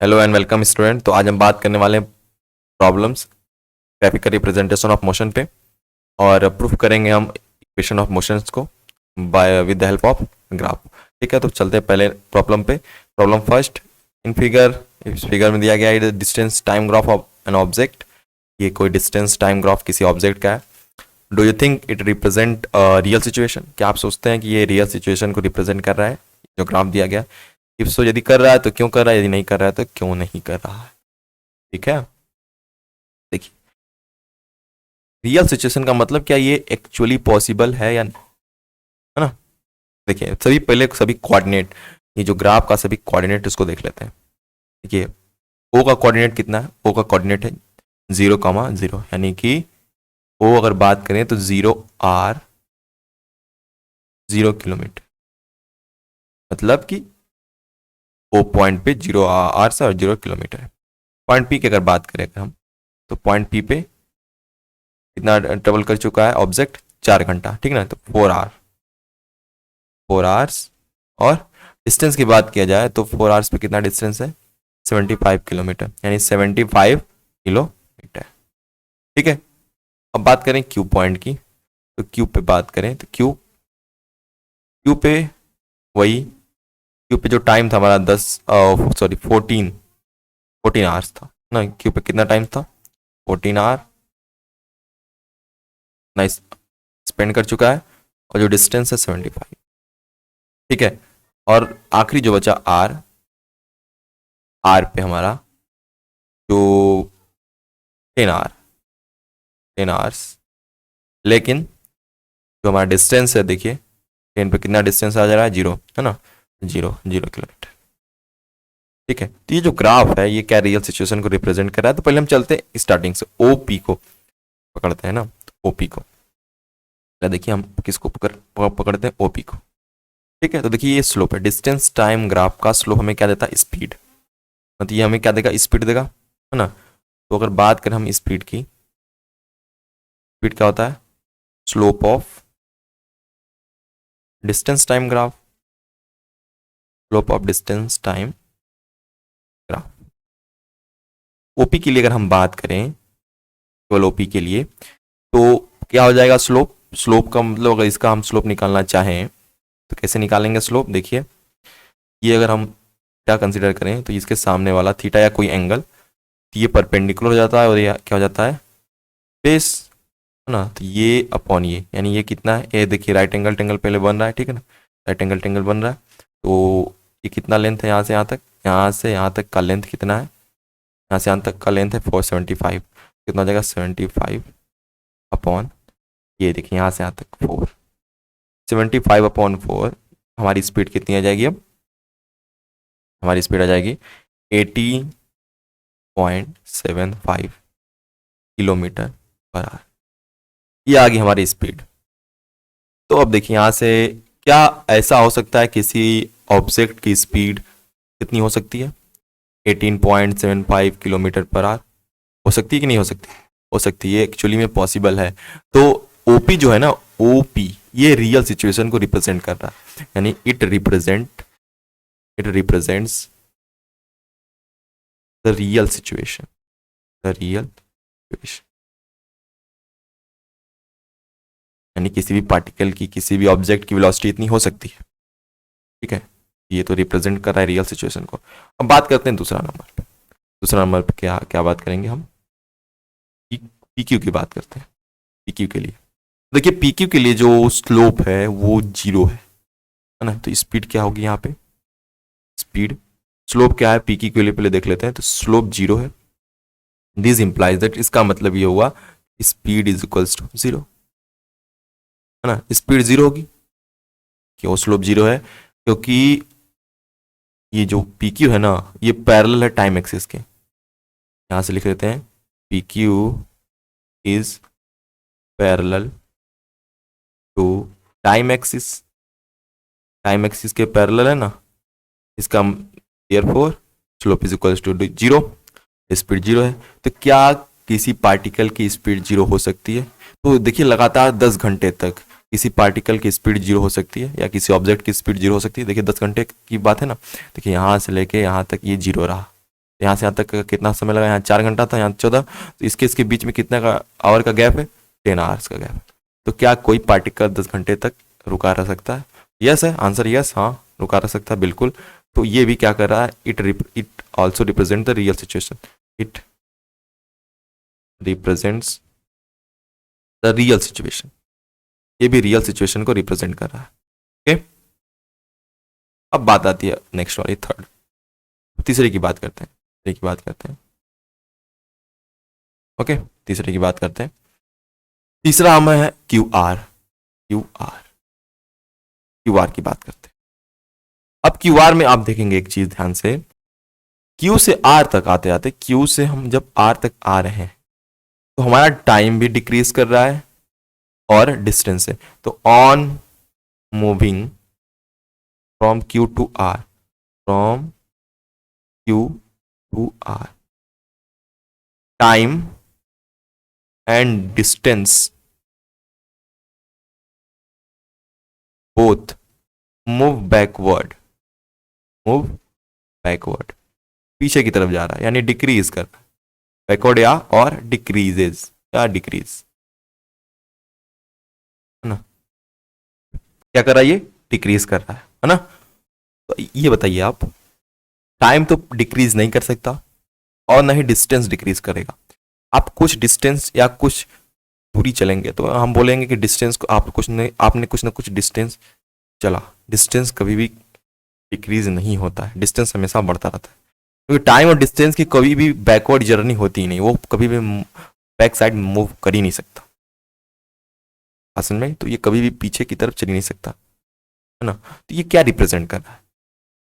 Hello and welcome student. तो आज हम बात करने वाले हैं problems graphical representation of motion पे, और प्रूफ करेंगे हम इक्वेशन ऑफ मोशंस को by with the help of graph. ठीक है, तो चलते हैं पहले प्रॉब्लम पे। प्रॉब्लम फर्स्ट, इन फिगर, इस फिगर में दिया गया है distance time graph of an object. ये कोई डिस्टेंस टाइम ग्राफ किसी ऑब्जेक्ट का है। Do you think it represent real situation? क्या आप सोचते हैं कि ये रियल सिचुएशन को रिप्रेजेंट कर रहा है जो ग्राफ दिया गया? इफ सो, यदि कर रहा है तो क्यों कर रहा है, यदि नहीं कर रहा है तो क्यों नहीं कर रहा है। ठीक है, देखिए, रियल सिचुएशन का मतलब क्या ये एक्चुअली पॉसिबल है या नहीं, है ना। देखिए, सभी कोऑर्डिनेट, ये जो ग्राफ का सभी कोऑर्डिनेट इसको देख लेते हैं। देखिए, ओ का कोऑर्डिनेट कितना है? ओ का कोऑर्डिनेट है 0,0, यानी कि ओ अगर बात करें तो 0 r 0 किलोमीटर, मतलब कि ओ पॉइंट पे 0 r से और 0 किलोमीटर है। पॉइंट पी की अगर बात करें अगर हम, तो पॉइंट पी पे कितना ट्रेवल कर चुका है ऑब्जेक्ट? 4 घंटा, ठीक ना। तो 4 आवर्स। और डिस्टेंस की बात किया जाए तो 4 आवर्स पे कितना डिस्टेंस है? 75 किलोमीटर, यानी 75 किलोमीटर। ठीक है, अब बात करें क्यू पॉइंट की। तो क्यू पे बात करें तो क्यू क्यू पे वही, क्यू पे जो टाइम था हमारा 14 आवर्स था ना। क्यू पे कितना टाइम था? 14 आवर ना स्पेंड कर चुका है, और जो डिस्टेंस है 75। ठीक है, और आखिरी जो बचा आर, आर पे हमारा जो 10 आवर 10 आवर्स, लेकिन जो हमारा डिस्टेंस है, देखिए 10 पे कितना डिस्टेंस आ जा रहा है? 0, है ना। 0 किलोमीटर। ठीक है, तो ये जो ग्राफ है ये क्या रियल सिचुएशन को रिप्रेजेंट कर रहा है? तो पहले हम चलते हैं स्टार्टिंग से, ओपी को पकड़ते हैं ना। ओपी को देखिए, हम किसको पकड़ते हैं? ओपी को। ठीक है, तो देखिए ये स्लोप है, डिस्टेंस टाइम ग्राफ का स्लोप हमें क्या देता है? स्पीड। मतलब ये हमें क्या देगा? स्पीड देगा, है ना। तो अगर बात करें हम स्पीड की, स्पीड क्या होता है? Slope of distance time graph, slope of distance time graph. OP के लिए अगर हम बात करें, केवल ओपी के लिए, तो क्या हो जाएगा? स्लोप। स्लोप का मतलब अगर इसका हम स्लोप निकालना चाहें तो कैसे निकालेंगे स्लोप? देखिए, ये अगर हम क्या कंसिडर करें तो इसके सामने वाला थीटा या कोई एंगल, तो ये परपेंडिकुलर हो जाता है और ये क्या हो जाता है? बेस, है ना। तो ये अपॉन ये, यानी ये कितना है? ये देखिए राइट एंगल टेंगल पहले बन रहा है, ठीक है ना। राइट एंगल टेंगल बन रहा है, तो ये कितना लेंथ है यहाँ से यहाँ तक? यहाँ से यहाँ तक का लेंथ कितना है? यहाँ से यहाँ तक का लेंथ है 475। कितना हो जाएगा? 75 अपॉन ये, देखिए यहाँ से यहाँ तक 4, 75/4। हमारी स्पीड कितनी आ जाएगी? अब हमारी स्पीड आ जाएगी 80.75 किलोमीटर पर आवर। ये आ गई हमारी स्पीड। तो अब देखिए यहाँ से क्या ऐसा हो सकता है, किसी ऑब्जेक्ट की स्पीड कितनी हो सकती है? 18.75 किलोमीटर पर आवर। हो सकती है कि नहीं हो सकती? हो सकती है, एक्चुअली में पॉसिबल है। तो ओपी जो है ना, ओपी ये रियल सिचुएशन को रिप्रेजेंट कर रहा है, यानी it represents the real situation, the real situation. यानी किसी भी पार्टिकल की, किसी भी ऑब्जेक्ट की वेलोसिटी इतनी हो सकती है। ठीक है, ये तो रिप्रेजेंट कर रहा है रियल सिचुएशन को। अब बात करते हैं दूसरा नंबर पे। दूसरा नंबर पे क्या क्या बात करेंगे हम? पीक्यू की बात करते हैं। पीक्यू के लिए देखिए, पीक्यू के लिए जो स्लोप है वो 0 है ना। तो स्पीड क्या होगी यहाँ पे? स्पीड, स्लोप क्या है पीक्यू के लिए? पहले देख लेते हैं। तो स्लोप 0 है। दिस इंप्लाइज दैट, इसका मतलब ये हुआ स्पीड इज इक्वल्स टू 0, है ना। स्पीड 0 होगी, क्यों स्लोप 0 है? क्योंकि ये जो पी क्यू है ना, ये पैरेलल है टाइम एक्सिस के। यहां से लिख लेते हैं, P Q is parallel to time axis. Time axis के पैरेलल है ना, इसका therefore slope is equals to 0, speed 0 है। तो क्या किसी पार्टिकल की स्पीड 0 हो सकती है? तो देखिए, लगातार 10 घंटे तक किसी पार्टिकल की स्पीड 0 हो सकती है, या किसी ऑब्जेक्ट की स्पीड 0 हो सकती है। देखिए 10 घंटे की बात है ना। देखिए यहाँ से लेके यहाँ तक ये 0 रहा, यहाँ से यहाँ तक कितना समय लगा, यहाँ 4 घंटा था, यहाँ 14, तो इसके बीच में कितना का आवर का गैप है, 10 आवर्स का गैप है। तो क्या कोई पार्टिकल 10 घंटे तक रुका रह सकता है? यस है आंसर, यस, हाँ रुका रह सकता है बिल्कुल। तो ये भी क्या कर रहा है, it also represent the real situation, it represents the real situation, ये भी रियल सिचुएशन को रिप्रेजेंट कर रहा है। ओके, अब बात आती है नेक्स्ट वाली, थर्ड, तीसरे की बात करते हैं, तीसरे की बात करते हैं। ओके, तीसरे की बात करते हैं। तीसरा हमें है Q R, Q R, Q R की बात करते हैं। अब क्यू आर में आप देखेंगे एक चीज ध्यान से, क्यू से आर तक आते आते, क्यू से हम जब आर तक आ रहे हैं तो हमारा टाइम भी डिक्रीज कर रहा है और डिस्टेंस है। तो on moving from Q to R, from Q to R, time and distance both move backward, move backward, पीछे की तरफ जा रहा है, यानी डिक्रीज कर रहा है, बैकवर्ड या और डिक्रीजेज या डिक्रीज, है ना, क्या कर रहा है ये, डिक्रीज कर रहा है ना। तो ये बताइए आप, टाइम तो डिक्रीज नहीं कर सकता और ना ही डिस्टेंस डिक्रीज करेगा। आप कुछ डिस्टेंस या कुछ दूरी चलेंगे तो हम बोलेंगे कि डिस्टेंस को आपने कुछ ना कुछ डिस्टेंस चला, डिस्टेंस कभी भी डिक्रीज नहीं होता है, डिस्टेंस हमेशा बढ़ता रहता है, क्योंकि टाइम और डिस्टेंस की कभी भी बैकवर्ड जर्नी होती ही नहीं, वो कभी भी बैक साइड मूव कर ही नहीं सकता, असल में तो ये कभी भी पीछे की तरफ चल ही नहीं सकता, है ना। तो ये क्या रिप्रेजेंट कर रहा है,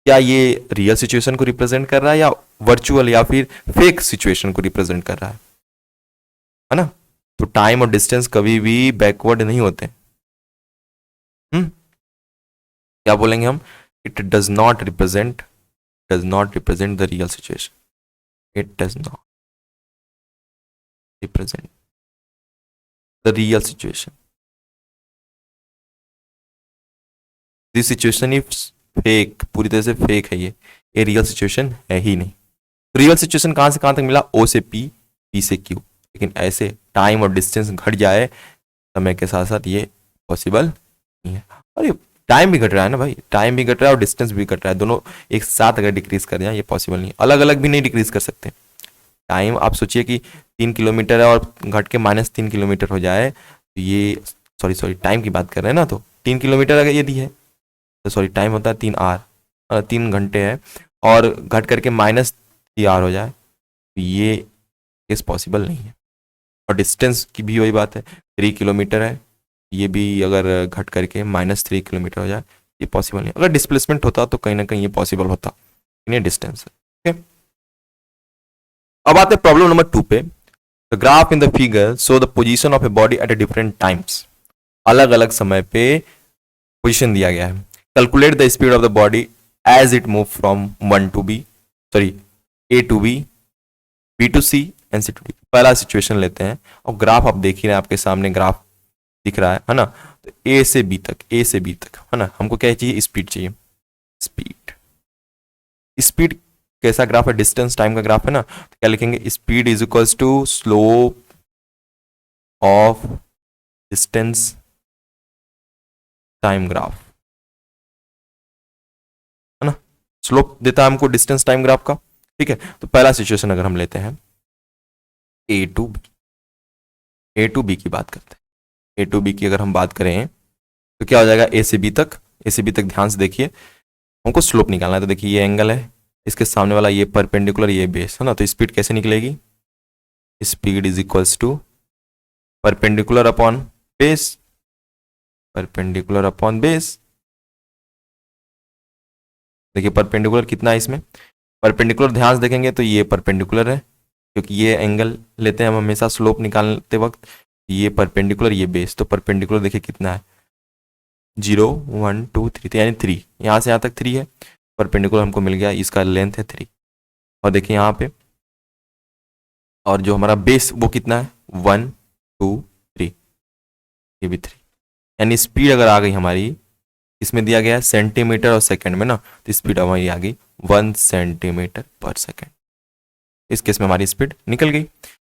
क्या ये रियल सिचुएशन को रिप्रेजेंट कर रहा है या वर्चुअल या फिर फेक सिचुएशन को रिप्रेजेंट कर रहा है ना। तो टाइम और डिस्टेंस कभी भी बैकवर्ड नहीं होते। क्या बोलेंगे हम, it does not represent the real situation, it does not represent the real situation, this situation is fake, पूरी तरह से फेक है, ये रियल सिचुएशन है ही नहीं। रियल सिचुएशन कहां से कहां तक मिला, ओ से पी, पी से क्यू, लेकिन ऐसे टाइम और डिस्टेंस घट जाए समय के साथ साथ, ये पॉसिबल नहीं है। और ये टाइम भी घट रहा है ना भाई, टाइम भी घट रहा है और डिस्टेंस भी घट रहा है, दोनों एक साथ अगर डिक्रीज कर जाए ये पॉसिबल नहीं, अलग अलग भी नहीं डिक्रीज कर सकते। टाइम आप सोचिए कि 3 किलोमीटर है और घट के -3 किलोमीटर हो जाए, तो ये सॉरी टाइम की बात कर रहे हैं ना, तो 3 किलोमीटर अगर यदि है तो सॉरी टाइम होता है 3 आवर, 3 घंटे है, और घट करके -3 आवर हो जाए, तो ये केस पॉसिबल नहीं है। और डिस्टेंस की भी वही बात है, 3 किलोमीटर है, ये भी अगर घट करके -3 किलोमीटर हो जाए, ये पॉसिबल नहीं। अगर डिस्प्लेसमेंट होता तो कहीं ना कहीं ये पॉसिबल होता, ये डिस्टेंस है। ओके, अब आते हैं प्रॉब्लम नंबर 2 पे। The graph in the figure show the position of a body at a different times, अलग अलग समय पे पोजीशन दिया गया है। Calculate the speed of the body as it move from A to B to C and C to D. पहला situation लेते हैं और ग्राफ आप देख ही रहे हैं, आपके सामने ग्राफ दिख रहा है ना। तो ए से बी तक है ना, हमको क्या चाहिए, स्पीड चाहिए, स्पीड कैसा ग्राफ है, डिस्टेंस टाइम का ग्राफ है ना, तो क्या लिखेंगे, speed is equals to slope of distance time graph, है ना, स्लोप देता है हमको डिस्टेंस टाइम ग्राफ का। ठीक है, तो पहला सिचुएशन अगर हम लेते हैं ए टू बी की बात करते हैं, ए टू बी की अगर हम बात करें तो क्या हो जाएगा, ए से बी तक ध्यान से देखिए, हमको स्लोप निकालना है। तो देखिए ये एंगल है, इसके सामने वाला ये परपेंडिकुलर, ये बेस है ना, तो स्पीड कैसे निकलेगी, speed is equals to perpendicular upon base, देखिए परपेंडिकुलर कितना है इसमें, परपेंडिकुलर ध्यान से देखेंगे तो ये परपेंडिकुलर है, क्योंकि ये एंगल लेते हैं हम हमेशा स्लोप निकालते वक्त, ये परपेंडिकुलर ये बेस, तो परपेंडिकुलर देखिए कितना है, 0 1 2 3, तो यानी 3, यहाँ से यहाँ तक 3 है, परपेंडिकुलर हमको मिल गया, इसका लेंथ है 3, और देखिए यहाँ पे, और जो हमारा बेस वो कितना है 1 2 3, ये भी 3, यानी स्पीड अगर आ गई हमारी, इसमें दिया गया है सेंटीमीटर और सेकंड में ना, तो स्पीड हमारी आ गई 1 सेंटीमीटर पर सेकंड। इस केस में हमारी स्पीड निकल गई।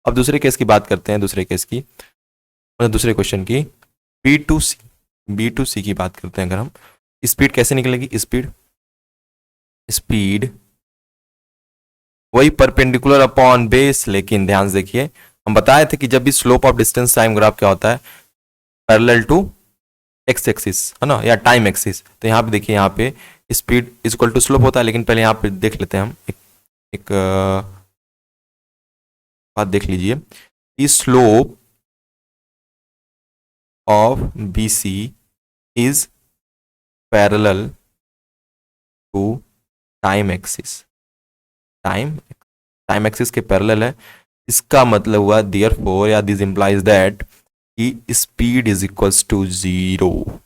अब दूसरे केस की बात करते हैं, दूसरे केस की मतलब दूसरे क्वेश्चन की, B2C की बात करते हैं। अगर हम स्पीड कैसे निकलेगी, स्पीड वही परपेंडिकुलर अपॉन बेस, लेकिन ध्यान से देखिए हम बताए थे कि जब भी slope of distance time graph क्या होता है, पैरेलल टू एक्स एक्सिस है ना, या टाइम एक्सिस। तो यहाँ पे देखिए, यहाँ पे speed is equal to slope होता है, लेकिन पहले यहाँ पे देख लेते हैं हम एक बात देख लीजिए, slope of BC is parallel to time axis, time axis के पैरेलल है। इसका मतलब हुआ देयर फोर, या दिस इंप्लाइज दैट कि स्पीड इज इक्वल्स टू 0।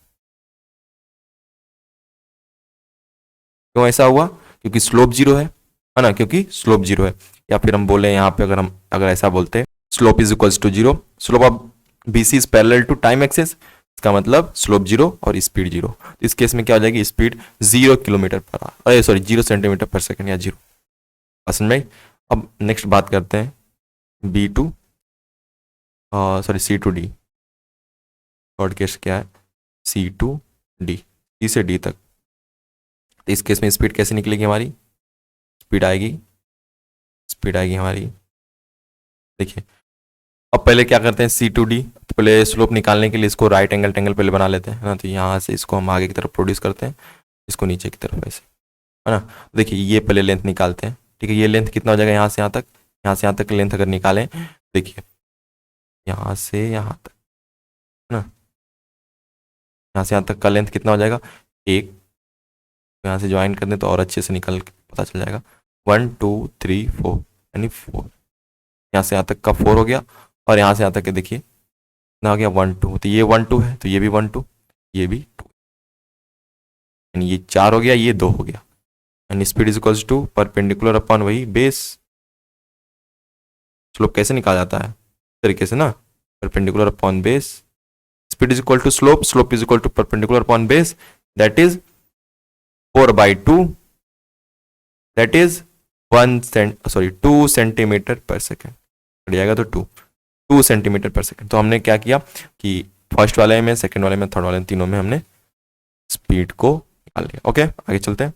क्यों ऐसा हुआ, क्योंकि स्लोप 0 है ना, क्योंकि स्लोप 0 है। या फिर हम बोले यहाँ पे, अगर ऐसा बोलते slope is equals to 0, slope of BC is parallel to time axis, इसका मतलब स्लोप 0 और स्पीड 0। तो इस केस में क्या हो जाएगी, स्पीड 0 किलोमीटर पर आवर, अरे सॉरी 0 सेंटीमीटर पर सेकंड, या 0 समझ में। अब नेक्स्ट बात करते हैं B2 sorry C2D, short case क्या है C2D, C से D तक। तो इस केस में स्पीड कैसे निकलेगी हमारी, स्पीड आएगी हमारी, देखिए अब पहले क्या करते हैं C2D, तो पहले स्लोप निकालने के लिए इसको राइट एंगल टेंगल पहले बना लेते हैं ना। तो यहाँ से इसको हम आगे की तरफ प्रोड्यूस करते हैं, इसको नीचे की तरफ ऐसे, है ना। देखिए ये पहले लेंथ निकालते हैं, ठीक है। ये लेंथ कितना हो जाएगा, यहाँ से यहाँ तक लेंथ अगर निकालें, देखिए यहाँ से यहाँ तक, है ना, यहाँ से यहाँ तक का लेंथ कितना हो जाएगा, 1। यहाँ से ज्वाइन कर दें तो और अच्छे से निकल के पता चल जाएगा, 1 2 3 4, यानी 4। यहाँ से यहाँ तक का 4 हो गया, और यहाँ से यहाँ तक के देखिए कितना हो गया, 1 2। तो ये 1 2 है, तो ये भी 1 2, ये भी 2, यानी ये 4 हो गया, ये 2 हो गया। And speed is equals to perpendicular upon वही बेस। स्लोप कैसे निकाला जाता है, इस तरीके से ना, perpendicular upon base, speed is equal to slope is equal to perpendicular upon base, that is 4/2, that is 2 centimetre per second, बढ़ जाएगा तो 2 सेंटीमीटर पर सेकेंड। तो हमने क्या किया कि फर्स्ट वाले में, सेकेंड वाले में, थर्ड वाले में, तीनों में हमने स्पीड को निकाल लिया। ओके, आगे चलते हैं।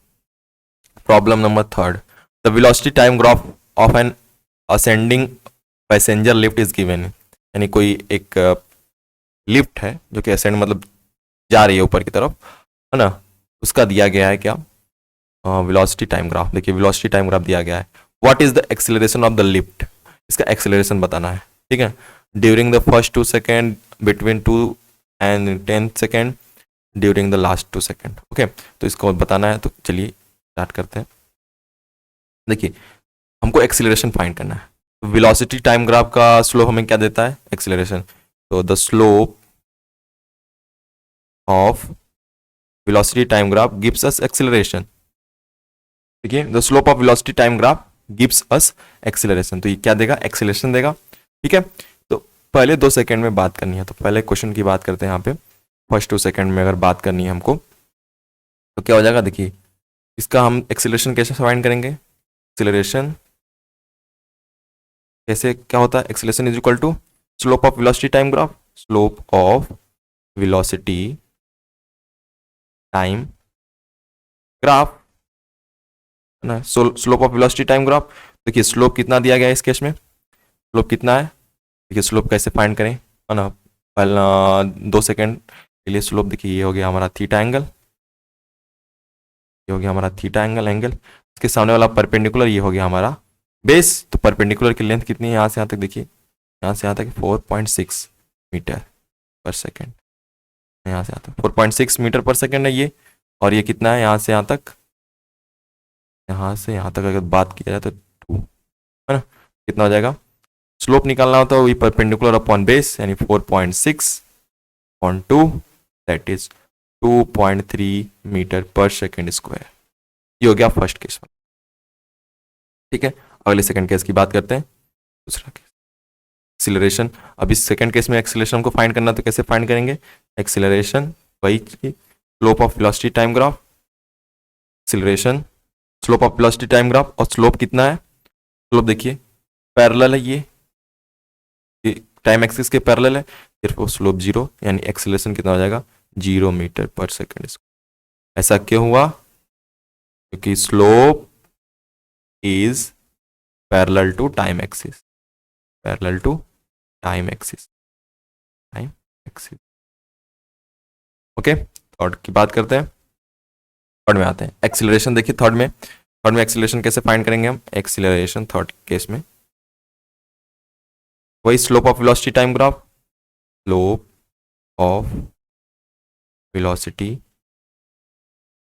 Problem number 3, the velocity time graph of N ascending passenger lift is given. यानी कोई एक लिफ्ट है जो कि असेंड मतलब जा रही है ऊपर की तरफ, है ना, उसका दिया गया है क्या, वेलोसिटी टाइम ग्राफ। देखिए वेलोसिटी टाइम ग्राफ दिया गया है, what is the acceleration of the lift, इसका एक्सेलरेशन बताना है, ठीक है। During the first 2 second, between 2 and 10 second, during the last 2 second. Okay, तो इसको बताना है, तो चलिए स्टार्ट करते हैं। देखिए हमको एक्सेलरेशन फाइंड करना है, वेलोसिटी टाइम ग्राफ का स्लोप हमें क्या देता है, एक्सेलरेशन। तो the slope of velocity time graph gives us acceleration. देखिए the slope of velocity time graph gives us acceleration, तो ये क्या देगा, एक्सेलरेशन देगा, ठीक है। तो पहले 2 सेकंड में बात करनी है, तो पहले क्वेश्चन की बात करते हैं। यहाँ पे फर्स्ट 2 सेकंड में अगर बात करनी है हमको, तो क्या हो जाएगा, देखिए इसका हम एक्सेलरेशन कैसे फाइंड करेंगे, एक्सेलरेशन कैसे क्या होता है, acceleration is equal to slope of velocity time graph, slope of velocity time graph ना, slope of velocity time graph. देखिए स्लोप कितना दिया गया है इस केस में, स्लोप कितना है, देखिए स्लोप कैसे फाइंड करें, है ना। पहला 2 सेकंड के लिए स्लोप, देखिए ये हो गया हमारा थीटा एंगल, ये हो गया हमारा थीटा एंगल, इसके सामने वाला परपेंडिकुलर, ये हो गया हमारा बेस। तो परपेंडिकुलर की लेंथ कितनी है, यहाँ से यहाँ तक, देखिए यहाँ से यहाँ तक 4.6 मीटर पर सेकेंड, यहाँ से यहाँ तक 4.6 मीटर पर सेकेंड है ये। और ये कितना है, यहाँ से यहाँ तक, यहाँ से यहाँ तक अगर बात किया जाए तो 2, है ना, कितना हो जाएगा। स्लोप निकालना होता है वही परपेंडिकुलर अपॉन बेस, यानी 4.6/2, that is 2.3 metre per second square. ये हो गया फर्स्ट केस, ठीक है। अगले सेकंड केस की बात करते हैं, दूसरा केस एक्सीलरेशन। अब इस सेकंड केस में एक्सीलरेशन को फाइंड करना, तो कैसे फाइंड करेंगे, एक्सीलरेशन वही slope of velocity time graph, acceleration slope of velocity time graph, और स्लोप कितना है, स्लोप देखिए पैरेलल है, ये टाइम एक्सिस के पैरेलल है, सिर्फ वो स्लोप 0 यानी एक्सेलरेशन कितना हो जाएगा 0 मीटर पर सेकेंड। ऐसा क्यों हुआ? क्योंकि slope is parallel to time axis, parallel to time axis, time axis. Okay, third की बात करते हैं, थर्ड में आते हैं। एक्सीलरेशन देखिए, थर्ड में एक्सीलरेशन कैसे फाइंड करेंगे हम? एक्सीलरेशन थर्ड केस में वही slope of velocity time graph, slope of velocity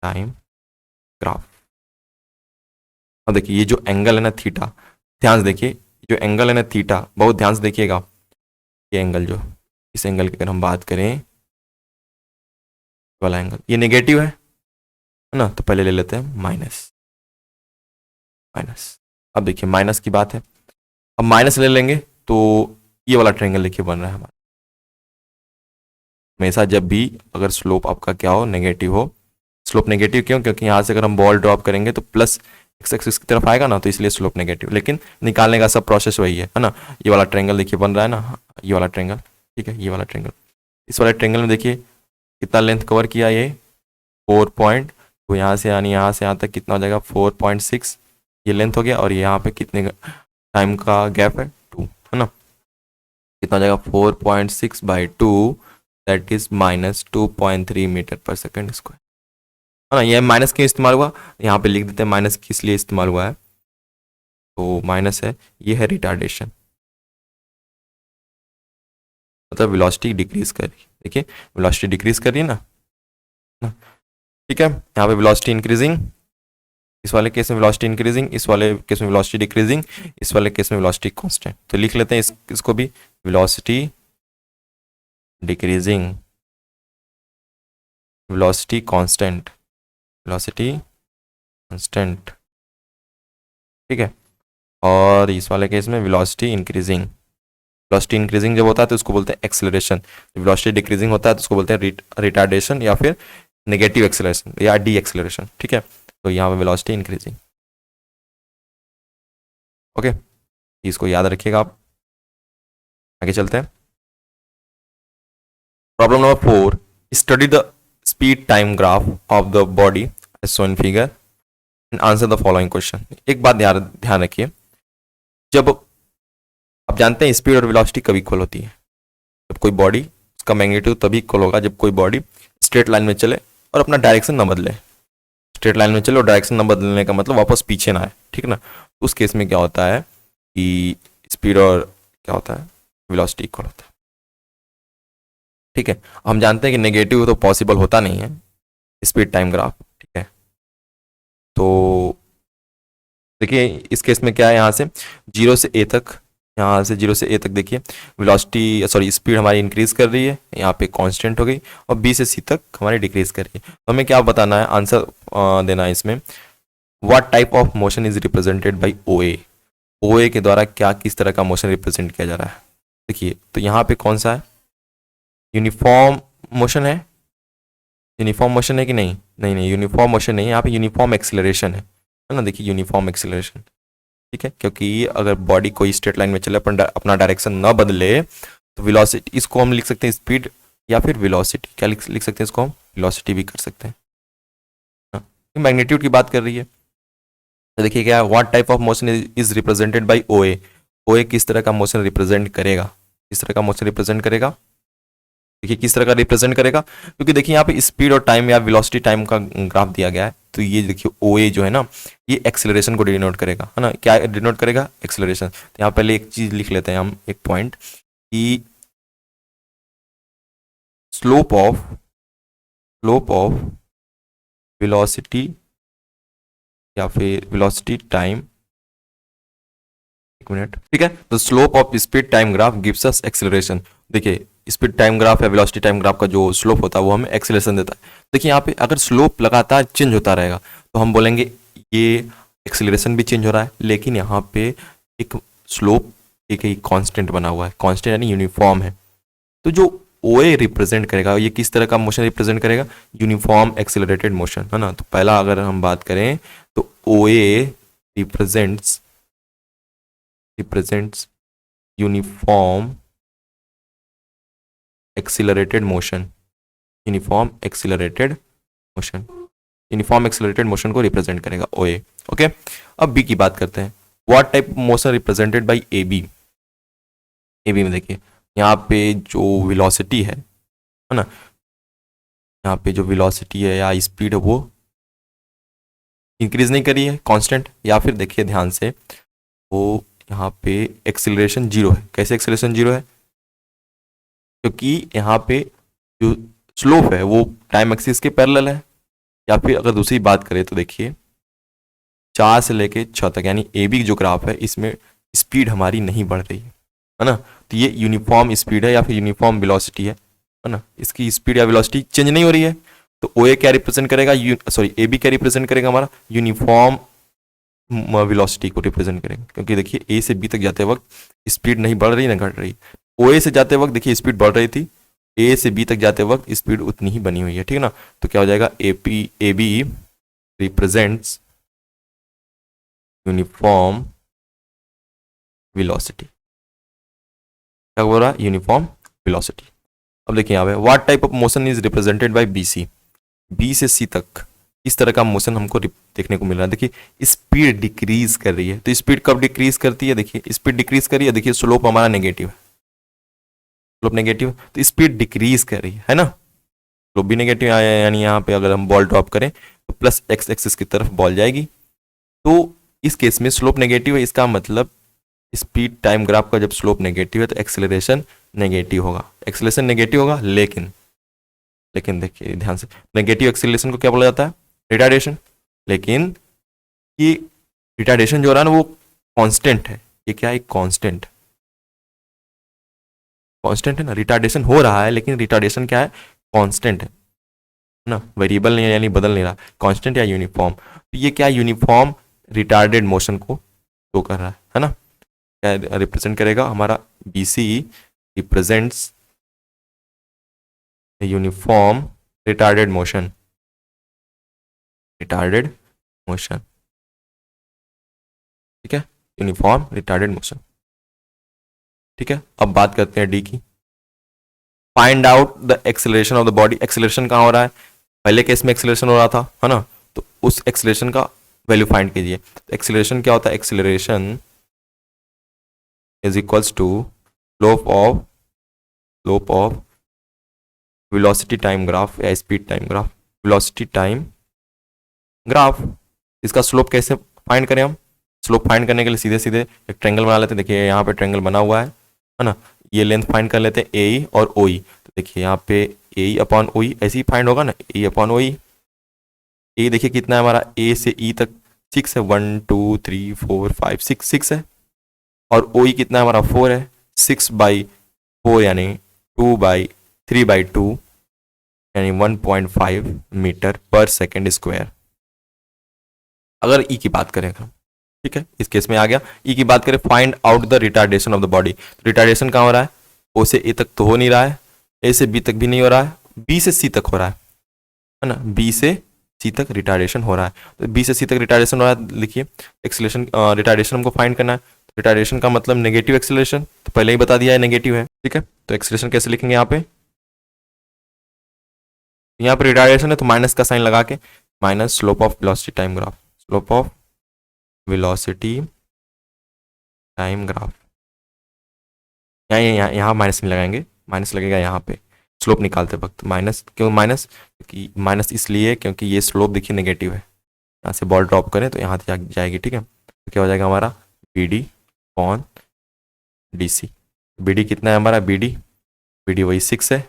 time graph. अब देखिए ये जो एंगल है ना थीटा, ध्यान से देखिए, जो एंगल है ना थीटा, बहुत ध्यान से देखिएगा, ये एंगल जो, इस एंगल की अगर हम बात करें वाला एंगल, ये नेगेटिव है ना, तो पहले ले लेते हैं माइनस, माइनस। अब देखिए माइनस की बात है, अब माइनस ले लेंगे तो ये वाला ट्रायंगल देखिए बन रहा है हमारा। हमेशा जब भी अगर स्लोप आपका क्या हो, नेगेटिव हो, स्लोप नेगेटिव क्यों? क्योंकि यहाँ से अगर हम बॉल ड्रॉप करेंगे तो प्लस एक्स एक्सिस की तरफ आएगा ना, तो इसलिए स्लोप नेगेटिव, लेकिन निकालने का सब प्रोसेस वही है ना। ये वाला ट्रायंगल देखिए बन रहा है ना, ये वाला ट्रायंगल, ठीक है, ये वाला ट्रायंगल, इस वाले ट्रायंगल में देखिए कितना लेंथ कवर किया, ये 4 पॉइंट, तो यहाँ से यानी यहाँ से यहाँ तक कितना हो जाएगा 4.6, ये लेंथ हो गया, और यहाँ पे कितने टाइम का गैप है 2, है ना, कितना हो जाएगा 4.6/2, that is -2.3 metre per second square, है ना। ये माइनस क्यों इस्तेमाल हुआ, यहाँ पे लिख देते हैं माइनस किस लिए इस्तेमाल हुआ है, तो माइनस है, ये है रिटार्डेशन, मतलब वेलोसिटी डिक्रीज कर रही है, देखिए वेलोसिटी डिक्रीज कर रही है ना, ठीक है। यहाँ पे वेलोसिटी इंक्रीजिंग, इस वाले केस में वेलोसिटी इंक्रीजिंग, इस वाले केस में वेलोसिटी डिक्रीजिंग, इस वाले केस में वेलोसिटी कांस्टेंट, तो लिख लेते हैं इसको भी velocity decreasing, velocity constant, velocity constant, ठीक है। और इस वाले केस में वेलोसिटी इंक्रीजिंग, वेलोसिटी इंक्रीजिंग जब होता है तो उसको बोलते हैं एक्सेलरेशन, वेलोसिटी डिक्रीजिंग होता है तो उसको बोलते हैं रिटार्डेशन या फिर नेगेटिव एक्सेलरेशन या डी एक्सेलरेशन, ठीक है। तो यहाँ पे वेलोसिटी इंक्रीजिंग, ओके, इसको याद रखिएगा आप। आगे चलते हैं, problem number 4, study the speed time graph of the body as shown figure and answer the following question. एक बात ध्यान रखिए, जब आप जानते हैं स्पीड और वेलोसिटी कब इक्वल होती है, जब कोई बॉडी, उसका मैग्नीट्यूड तभी इक्वल होगा जब कोई बॉडी स्ट्रेट लाइन में चले और अपना डायरेक्शन ना बदले, स्ट्रेट लाइन में चले और डायरेक्शन ना बदलने का मतलब वापस पीछे ना आए, ठीक ना। उस केस में क्या होता है कि स्पीड और क्या होता है, वेलोसिटी इक्वल होता है, ठीक है। हम जानते हैं कि नेगेटिव तो पॉसिबल होता नहीं है स्पीड टाइम ग्राफ, ठीक है। तो देखिए इस केस में क्या है, यहाँ से 0 से a तक, यहाँ से 0 से a तक देखिए वेलोसिटी सॉरी स्पीड हमारी इंक्रीज कर रही है, यहाँ पे कांस्टेंट हो गई, और b से c तक हमारी डिक्रीज कर रही है। तो हमें क्या बताना है, आंसर देना है इसमें, what type of motion is represented by OA, OA के द्वारा क्या किस तरह का मोशन रिप्रेजेंट किया जा रहा है। देखिए तो यहाँ पे कौन सा है, यूनिफॉर्म मोशन है, यूनिफॉर्म मोशन है कि नहीं, नहीं नहीं यूनिफॉर्म मोशन नहीं है, यहाँ पे यूनिफॉर्म एक्सिलरेशन है ना। देखिए यूनिफॉर्म एक्सिलरेशन, ठीक है, क्योंकि अगर बॉडी कोई स्ट्रेट लाइन में चले अपना डायरेक्शन न बदले तो वेलोसिटी, इसको हम लिख सकते हैं स्पीड या फिर वेलोसिटी, क्या लिख सकते हैं इसको हम, वेलोसिटी भी कर सकते हैं, मैग्नीट्यूड की बात कर रही है। तो देखिए क्या, what type of motion is represented by OA, OA किस तरह का मोशन रिप्रेजेंट करेगा, किस तरह का मोशन रिप्रेजेंट करेगा, देखिए किस तरह का रिप्रेजेंट करेगा, क्योंकि देखिए यहाँ पे स्पीड और टाइम या वेलोसिटी टाइम का ग्राफ दिया गया है, तो ये देखिए OA जो है ना, ये एक्सेलरेशन को डिनोट करेगा, है ना, क्या डिनोट करेगा, एक्सेलरेशन। तो यहाँ पहले एक चीज लिख लेते हैं हम, एक पॉइंट, कि स्लोप ऑफ वेलोसिटी या फिर वेलोसिटी टाइम, एक मिनट, ठीक है, तो slope of speed time graph gives us acceleration. देखिए स्पीड टाइम ग्राफ या वेलोसिटी टाइम ग्राफ का जो स्लोप होता है वो हमें एक्सेलरेशन देता है। देखिए यहाँ पे अगर स्लोप लगातार चेंज होता रहेगा तो हम बोलेंगे ये एक्सेलरेशन भी चेंज हो रहा है, लेकिन यहाँ पे एक स्लोप एक कांस्टेंट बना हुआ है, कांस्टेंट यानी यूनिफॉर्म है। तो जो OA रिप्रेजेंट करेगा, ये किस तरह का मोशन रिप्रेजेंट करेगा, यूनिफॉर्म एक्सेलरेटेड मोशन, है ना। तो पहला अगर हम बात करें तो OA represents uniform accelerated motion, uniform accelerated motion, uniform accelerated motion को रिप्रेजेंट करेगा OA। ओके, अब बी की बात करते हैं। What type motion represented by AB। AB में देखिए यहाँ पे जो वेलोसिटी है ना, यहाँ पे जो वेलोसिटी है या स्पीड है वो इंक्रीज नहीं करी है, कांस्टेंट, या फिर देखिए ध्यान से वो यहाँ पे एक्सिलरेशन जीरो है। कैसे एक्सिलरेशन जीरो है? क्योंकि यहाँ पे जो स्लोप है वो टाइम एक्सिस के पैरेलल है। या फिर अगर दूसरी बात करें तो देखिए 4 से लेके 6 तक, यानी AB जो ग्राफ है इसमें स्पीड हमारी नहीं बढ़ रही है ना, तो ये यूनिफॉर्म स्पीड है या फिर यूनिफॉर्म वेलोसिटी है ना, इसकी स्पीड या वेलोसिटी चेंज नहीं हो रही है। तो OA क्या रिप्रेजेंट करेगा, सॉरी AB क्या रिप्रेजेंट करेगा, हमारा यूनिफॉर्म वेलोसिटी को रिप्रेजेंट करेंगे। क्योंकि देखिए A से B तक जाते वक्त स्पीड नहीं बढ़ रही ना घट रही। OA से जाते वक्त देखिए स्पीड बढ़ रही थी, A से B तक जाते वक्त स्पीड उतनी ही बनी हुई है, ठीक है ना। तो क्या हो जाएगा, AB रिप्रेजेंट्स यूनिफॉर्म वेलोसिटी। क्या बोल रहा है, यूनिफॉर्म वेलोसिटी। अब देखिए यहाँ पे what type of motion is represented by BC। B से C तक इस तरह का मोशन हमको देखने को मिल रहा है। देखिए स्पीड डिक्रीज कर रही है, तो स्पीड कब डिक्रीज करती है, देखिए स्पीड डिक्रीज कर रही है, देखिए स्लोप हमारा नेगेटिव है, स्लोप नेगेटिव, तो स्पीड डिक्रीज कर रही है ना। स्लोप भी नेगेटिव आया है, यानी यहाँ पे अगर हम बॉल ड्रॉप करें तो प्लस एक्स एक्सिस की तरफ बॉल जाएगी। तो इस केस में स्लोप नेगेटिव है, इसका मतलब स्पीड टाइम ग्राफ का जब स्लोप नेगेटिव है तो एक्सेलरेशन नेगेटिव होगा, एक्सेलरेशन नेगेटिव होगा। लेकिन देखिए ध्यान से, नेगेटिव एक्सेलरेशन को क्या बोला जाता है, रिटार्डेशन। लेकिन ये रिटार्डेशन जो हो रहा है ना वो कांस्टेंट है, ये क्या है, कांस्टेंट है ना। रिटार्डेशन हो रहा है लेकिन रिटार्डेशन क्या है, कांस्टेंट है ना, वेरिएबल नहीं है, यानी बदल नहीं रहा, कांस्टेंट या यूनिफॉर्म। तो ये क्या यूनिफॉर्म रिटार्डेड मोशन को शो कर रहा है ना। क्या रिप्रेजेंट करेगा, हमारा BC represents uniform retarded motion, ठीक है, यूनिफॉर्म रिटार्डेड मोशन। ठीक है, अब बात करते हैं डी की। Find out the acceleration of the body. Acceleration कहाँ हो रहा है, पहले केस में एक्सेलरेशन हो रहा था, है ना, तो उस एक्सेलरेशन का वैल्यू फाइंड कीजिए। तो एक्सेलरेशन क्या होता है, acceleration is equals to slope of velocity time graph या speed time graph, velocity time graph. इसका स्लोप कैसे फाइंड करें हम, स्लोप फाइंड करने के लिए सीधे सीधे एक ट्रायंगल बना लेते हैं। देखिए यहाँ पे ट्रायंगल बना हुआ है ना, ये लेंथ फाइंड कर लेते हैं AE और OE। तो देखिए यहाँ पे AE अपॉन OE ऐसे ही फाइंड होगा ना, AE अपॉन OE। ए देखिए कितना है हमारा, A से E तक 6 है, 1 2 3 4 5 6 है, और OE कितना है हमारा 4 है, 6/4 यानी 3/2 यानी 1.5 मीटर पर सेकेंड स्क्वायर। अगर E की बात करें हम, ठीक है, इस केस में आ गया। E की बात करें, find out the retardation of the body. Retardation कहाँ हो रहा है, O से A तक तो हो नहीं रहा है, A से B तक भी नहीं हो रहा है, B से C तक हो रहा है ना, B से C तक रिटार्डेशन हो रहा है। तो B से C तक रिटार्डेशन हो रहा है, लिखिए एक्सेलरेशन, रिटार्डेशन हमको फाइंड करना है। रिटार्डेशन का मतलब नेगेटिव एक्सेलरेशन, तो पहले ही बता दिया है नेगेटिव है, ठीक है। तो एक्सेलरेशन कैसे लिखेंगे, यहाँ पे रिटार्डेशन है तो माइनस का साइन लगा के, minus slope of velocity time graph, slope of velocity time graph. यहाँ माइनस नहीं लगाएंगे, माइनस लगेगा यहाँ पे स्लोप निकालते वक्त माइनस। क्यों माइनस, क्योंकि माइनस इसलिए क्योंकि ये स्लोप देखिए नेगेटिव है, यहाँ से बॉल ड्रॉप करें तो यहाँ जाएगी, ठीक है। तो क्या हो जाएगा हमारा BD अपॉन DC। BD कितना है हमारा, BD वही 6 है,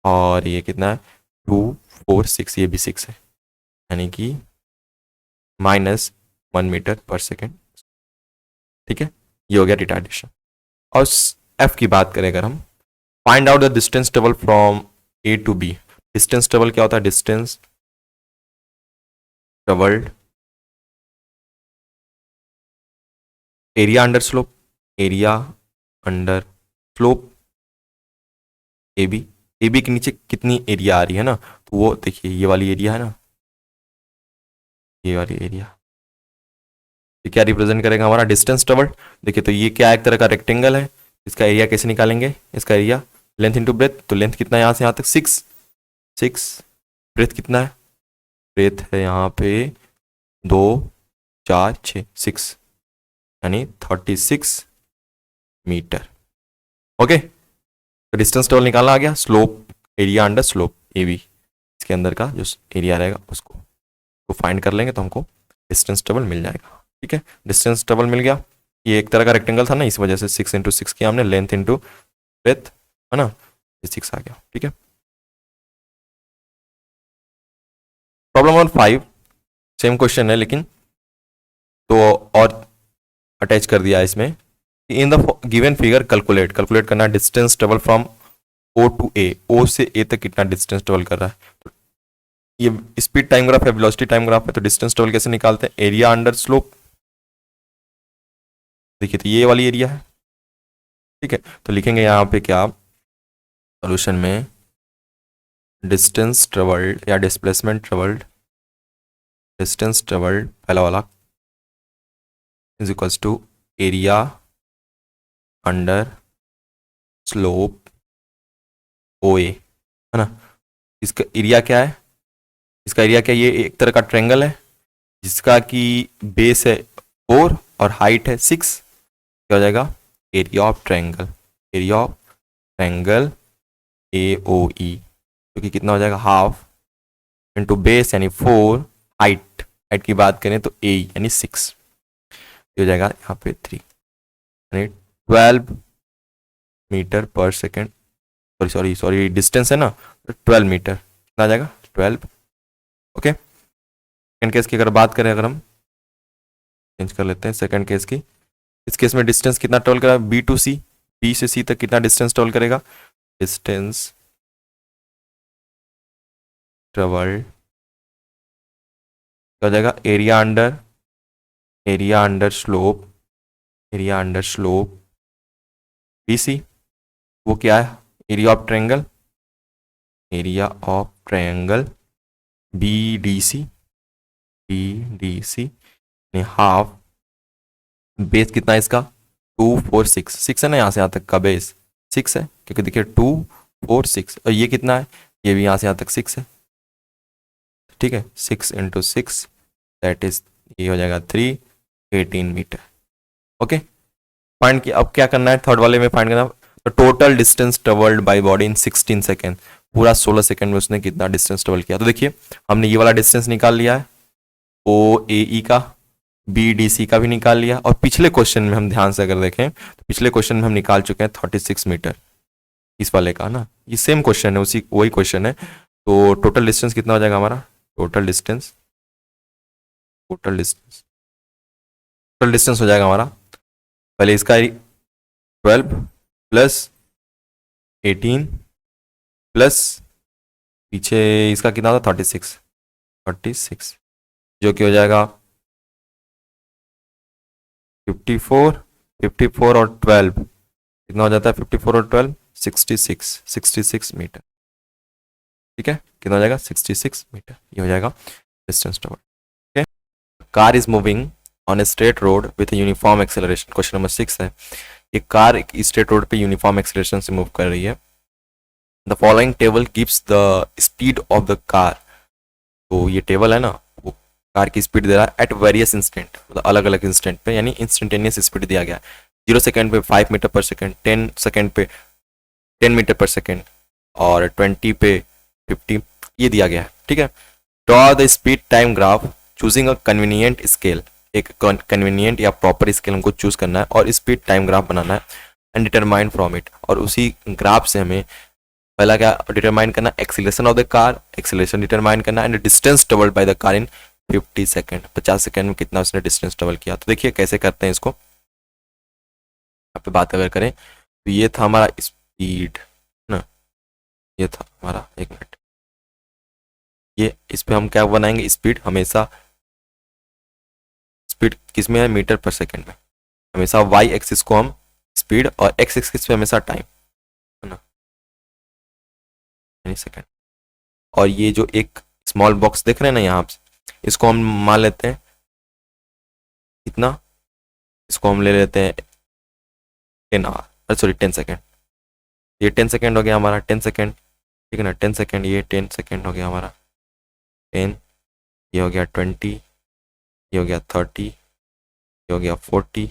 और ये कितना है 2 4 6, ये भी 6 है, यानी कि -1 मीटर पर सेकेंड, ठीक है। ये हो गया रिटार्डेशन। और F की बात करें अगर हम, find out the distance travel from A to B। Distance travel क्या होता है, distance travelled area under slope, area under slope AB के नीचे कितनी एरिया आ रही है ना, तो वो देखिए ये वाली एरिया है ना, ये वाली एरिया, ये क्या रिप्रेजेंट करेगा हमारा डिस्टेंस ट्रेवल्ड। देखिए तो ये क्या एक तरह का रेक्टेंगल है, इसका एरिया कैसे निकालेंगे, इसका एरिया लेंथ इंटू ब्रेथ, तो लेंथ कितना है यहाँ से यहाँ तक 6, ब्रेथ कितना है, ब्रेथ है यहाँ पे 2 4 6 यानी 36 मीटर। ओके, तो डिस्टेंस ट्रेवल निकालना आ गया, slope area under slope A B, इसके अंदर का जो एरिया रहेगा उसको तो फाइंड कर लेंगे तो हमको डिस्टेंस ट्रेवल मिल जाएगा। ठीक है, डिस्टेंस ट्रेवल मिल गया। ये एक तरह का रेक्टेंगल था ना, इस वजह से 6 × 6 किया हमने, लेंथ इंटू ब्रेथ है ना, ये 6 आ गया। ठीक है, प्रॉब्लम नंबर 5 सेम क्वेश्चन है लेकिन तो और अटैच कर दिया है इसमें। In the given figure calculate करना distance travel from O to A, O से ए तक कितना डिस्टेंस ट्रेवल कर रहा है। तो ये स्पीड टाइम ग्राफ है, वेलोसिटी टाइम ग्राफ है, तो डिस्टेंस ट्रेवल कैसे निकालते हैं, एरिया अंडर स्लोप। देखिए तो ये वाली एरिया है। ठीक है, तो लिखेंगे यहाँ पे क्या सॉल्यूशन में, डिस्टेंस ट्रेवल्ड या डिस्प्लेसमेंट ट्रेवल्ड, डिस्टेंस ट्रेवल्ड पहला वाला is equals to area under slope O A, है ना। इसका एरिया क्या है, इसका एरिया क्या है, ये एक तरह का ट्रायंगल है जिसका कि बेस है 4 और हाइट है 6, क्या हो जाएगा area of triangle, area of triangle A O E, जो कि कितना हो जाएगा हाफ इंटू बेस यानी 4, हाइट की बात करें तो ए यानी 6, ये हो जाएगा यहाँ पे 3 यानी 12 metre per second, sorry distance है ना, 12 मीटर कितना आ जाएगा 12। ओके, सेकेंड केस की अगर बात करें, अगर हम चेंज कर लेते हैं सेकेंड केस की, इस केस में डिस्टेंस कितना ट्रेवल करेगा, बी टू सी, बी से सी तक कितना डिस्टेंस ट्रेवल करेगा, डिस्टेंस ट्रेवल हो जाएगा area under slope, area under slope B C, वो क्या है area of triangle, area of triangle B D C half, base कितना है इसका 2 4 6 है ना, यहाँ से यहाँ तक का बेस 6 है, क्योंकि देखिए 2 4 6 और ये कितना है, ये भी यहाँ से यहाँ तक 6 है। ठीक है, 6 × 6 दैट इज, ये हो जाएगा 18 मीटर। ओके, फाइंड किया, अब क्या करना है थर्ड वाले में फाइंड करना, तो total distance travelled by body in 16 second, पूरा 16 सेकेंड में उसने कितना डिस्टेंस ट्रेवल किया। तो देखिए हमने ये वाला डिस्टेंस निकाल लिया है ओ ए ई का, बी डी सी का भी निकाल लिया, और पिछले क्वेश्चन में हम ध्यान से अगर देखें तो पिछले क्वेश्चन में हम निकाल चुके हैं 36 मीटर इस वाले का ना, ये सेम क्वेश्चन है, उसी वही क्वेश्चन है। तो टोटल डिस्टेंस कितना हो जाएगा हमारा, टोटल डिस्टेंस हो जाएगा हमारा, पहले इसका 12 प्लस 18 प्लस पीछे इसका कितना था 36 जो कि हो जाएगा 54 और 12 कितना हो जाता है, 54 और 12 66 मीटर। ठीक है, कितना हो जाएगा 66 मीटर, ये हो जाएगा डिस्टेंस ट्रेवल्ड। ठीक है, car is moving on a straight road with uniform acceleration, question number 6 है, एक कार एक स्ट्रेट रोड पे यूनिफॉर्म एक्सेलरेशन से मूव कर रही है। The following table gives the speed of the car, तो ये टेबल है ना वो कार की स्पीड दे रहा है एट वेरियस इंस्टेंट, मतलब अलग अलग इंस्टेंट पे, यानी इंस्टेंटेनियस स्पीड दिया गया है। 0 सेकेंड पे 5 मीटर पर सेकेंड, 10 सेकेंड पे 10 मीटर पर सेकेंड और 20 पे 50 ये दिया गया है। ठीक है, draw the speed time graph choosing a convenient scale, एक कन्वीनियंट या प्रॉपर स्केल हमको चूज करना है और स्पीड टाइम ग्राफ बनाना है एंड डिटरमाइन फ्रॉम इट, और उसी ग्राफ से हमें पहला क्या डिटरमाइन करना, acceleration of the car, acceleration determine करना and distance travelled by the car in 50 second, 50 second में कितना उसने डिस्टेंस ट्रेवल किया। तो देखिए कैसे करते हैं इसको, यहाँ पे बात अगर करें तो ये था हमारा स्पीड ना, ये था हमारा, एक मिनट, ये इस पे हम क्या बनाएंगे, स्पीड हमेशा, स्पीड किस में है मीटर पर सेकेंड में, हमेशा वाई एक्सिस को हम स्पीड और एक्स एक्सिस पे हमेशा टाइम है ना, सेकेंड। और ये जो एक स्मॉल बॉक्स देख रहे हैं ना यहाँ पे, इसको हम मान लेते हैं कितना, इसको हम ले लेते हैं 10 आवर, सॉरी 10 सेकेंड। ये 10 सेकेंड हो गया हमारा, 10 सेकेंड, ठीक है ना, 10 सेकेंड, ये 10 सेकेंड हो गया हमारा, 10, ये हो गया 20, ये हो गया 30, ये हो गया 40,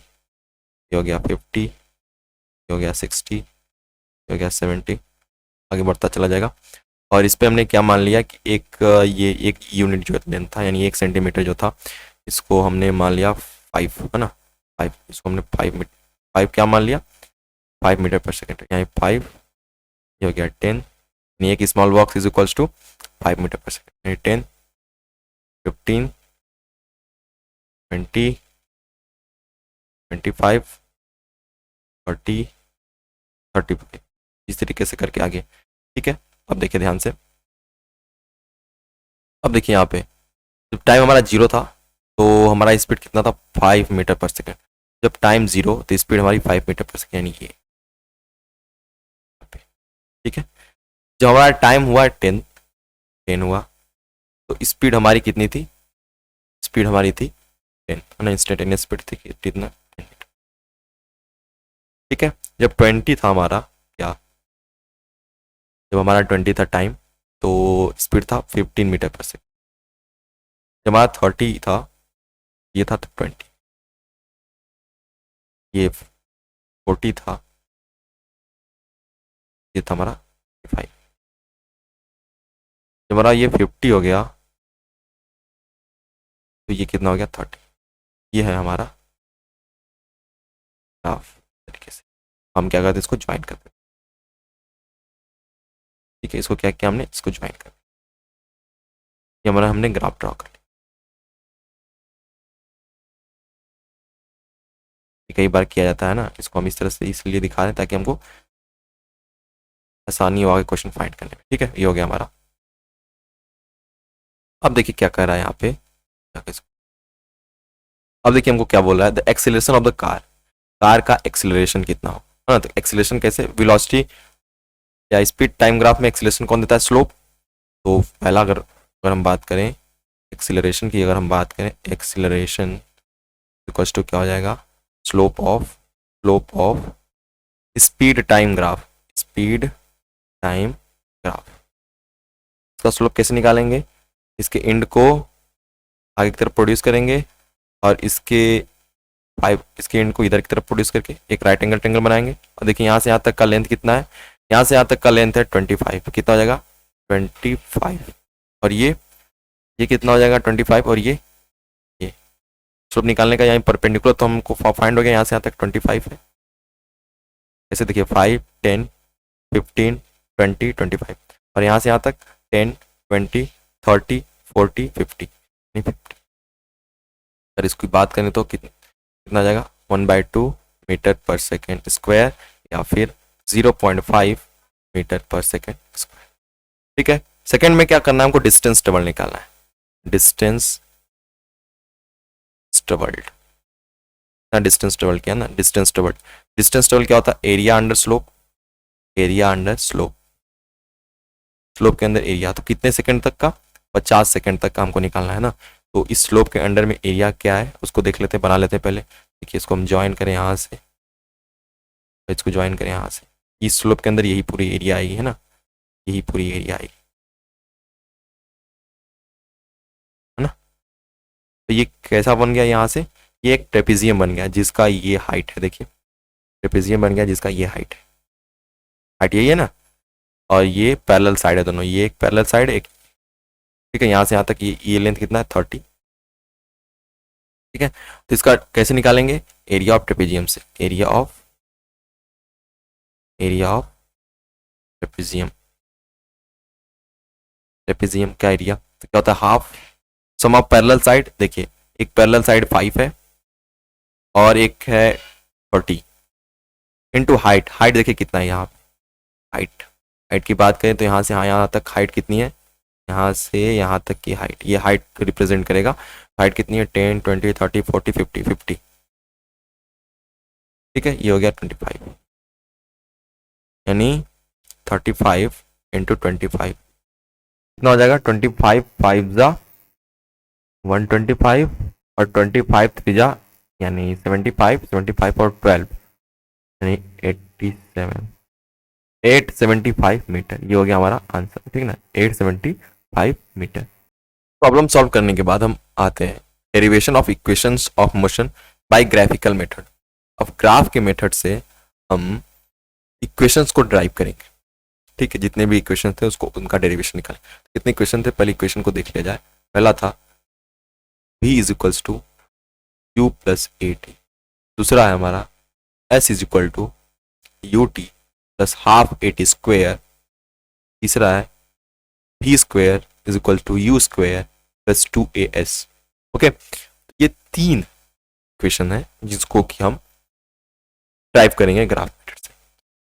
ये हो गया 50, ये हो गया 60, ये हो गया 70, आगे बढ़ता चला जाएगा। और इस पे हमने क्या मान लिया कि ये एक यूनिट जो लेंथ था, यानी 1 सेंटीमीटर जो था, इसको हमने मान लिया 5, है ना, 5, इसको हमने 5 क्या मान लिया, 5 मीटर पर सेकेंड, यानी 5, ये हो गया 10, यानी एक small box is equals to 5 metre per second, यानी 10, 15, 20, 25, 30, 35, इस तरीके से करके आगे, ठीक है। अब देखिए ध्यान से, अब देखिए यहाँ पे जब टाइम हमारा 0 था तो हमारा स्पीड कितना था, 5 मीटर पर सेकेंड। जब टाइम 0 तो स्पीड हमारी 5 मीटर पर सेकेंड, यानी ये, ठीक है। जब हमारा टाइम हुआ 10 हुआ तो स्पीड हमारी कितनी थी, स्पीड हमारी थी 10, है ना, इंस्टेंटेनियस स्पीड थी कितना, 10 मीटर, ठीक है। जब 20 था हमारा, क्या, जब हमारा 20 था टाइम तो स्पीड था 15 मीटर पर सेकेंड। जब हमारा 30 था, ये था 20, ये 40 था, ये था हमारा 5। जब हमारा ये 50 हो गया तो ये कितना हो गया, 30। ये है हमारा ग्राफ, तरीके से हम क्या करते हैं, इसको ज्वाइन करते हैं, ठीक है। इसको क्या किया हमने, इसको ज्वाइन कर, ये हमारा हमने ग्राफ ड्रॉ कर लिया। कई बार किया जाता है ना, इसको हम इस तरह से इसलिए दिखा रहे हैं ताकि हमको आसानी हो आगे क्वेश्चन फाइंड करने में, ठीक है। ये हो गया हमारा। अब देखिए क्या कर रहा है यहाँ पे, अब देखिए हमको क्या बोल रहा है, the acceleration of the car, car का एक्सीलरेशन कितना हो, है ना। तो एक्सीलरेशन कैसे, वेलोसिटी या स्पीड टाइम ग्राफ में एक्सीलरेशन कौन देता है, स्लोप। तो पहला अगर हम बात करें एक्सीलरेशन की, अगर हम बात करें एक्सीलरेशन इक्वल्स टू क्या हो जाएगा, slope of speed time graph, speed time graph. इसका स्लोप कैसे निकालेंगे, इसके एंड को आगे की तरफ प्रोड्यूस करेंगे और इसके एंड को इधर की तरफ प्रोड्यूस करके एक राइट एंगल ट्रायंगल बनाएंगे। और देखिए यहाँ से यहाँ तक का लेंथ कितना है, यहाँ से यहाँ तक का लेंथ है 25, कितना हो जाएगा 25, और ये कितना हो जाएगा 25, और ये स्लोप निकालने का यहाँ परपेंडिकुलर, तो हमको फाइंड हो गया यहाँ से यहाँ तक 25 है। ऐसे देखिए 5, 10, 15, 20, 25, और यहाँ से यहाँ तक 10, 20, 30, 40, 50, 50। अगर इसकी बात करें तो कितना आ जाएगा, 1/2 मीटर पर सेकेंड स्क्वायर, या फिर 0.5 मीटर पर सेकेंड स्क्वायर, ठीक है। सेकेंड में क्या करना है, हमको डिस्टेंस डबल निकालना है, डिस्टेंस डबल्ड, डिस्टेंस डबल क्या है ना, डिस्टेंस डबल क्या होता है, area under slope, area under slope, slope के अंदर एरिया। तो कितने सेकंड तक का, 50 सेकंड तक का हमको निकालना है ना। तो इस स्लोप के अंडर में एरिया क्या है उसको देख लेते हैं, बना लेते हैं पहले। देखिए इसको हम ज्वाइन करें यहाँ से, इसको ज्वाइन करें यहाँ से, इस स्लोप के अंदर यही पूरी एरिया आएगी, है ना, यही पूरी एरिया आएगी, है ना। तो ये कैसा बन गया, यहाँ से ये एक ट्रेपेजियम बन गया जिसका ये हाइट है, देखिए ट्रेपेजियम बन गया जिसका ये हाइट है, हाइट यही है ना। और ये पैरेलल साइड है दोनों, ये एक पैरेलल साइड एक, ठीक है। यहाँ से यहाँ तक ये लेंथ कितना है 30, ठीक है। तो इसका कैसे निकालेंगे, एरिया ऑफ ट्रेपेजियम से, एरिया ऑफ ट्रेपेजियम, ट्रेपेजियम का एरिया तो क्या होता है, half sum of parallel side. देखिए एक पैरेलल साइड 5 है और एक है 30, इनटू हाइट, हाइट देखिए कितना है यहाँ, हाइट, हाइट की बात करें तो यहाँ से यहाँ तक हाइट कितनी है, यहाँ से यहाँ तक की हाइट, ये हाइट रिप्रेजेंट करेगा। हाइट कितनी है 10, 20, 30, 40, 50, 50, ठीक है। ये हो गया 25, यानी 35 इंटू 25 कितना हो जाएगा, 25 5 जा 125 और 25 3 जा यानी 75 और 12 यानी 875 मीटर, ये हो गया हमारा आंसर, ठीक ना, 875 मीटर। प्रॉब्लम सॉल्व करने के बाद हम आते हैं derivation of equations of motion by graphical method. अब ग्राफ के मेथड से हम इक्वेशंस को ड्राइव करेंगे, ठीक है, जितने भी इक्वेशन थे उसको उनका डेरिवेशन निकालें। कितने इक्वेशन थे, पहले इक्वेशन को देख लिया जाए। पहला था v is equals to you plus A t, दूसरा है हमारा s is equal to U T plus half a t square, तीसरा है v square is equal to u square plus 2as। Okay, ये तीन इक्वेशन है जिसको कि हम ड्राइव करेंगे ग्राफ मेथड से।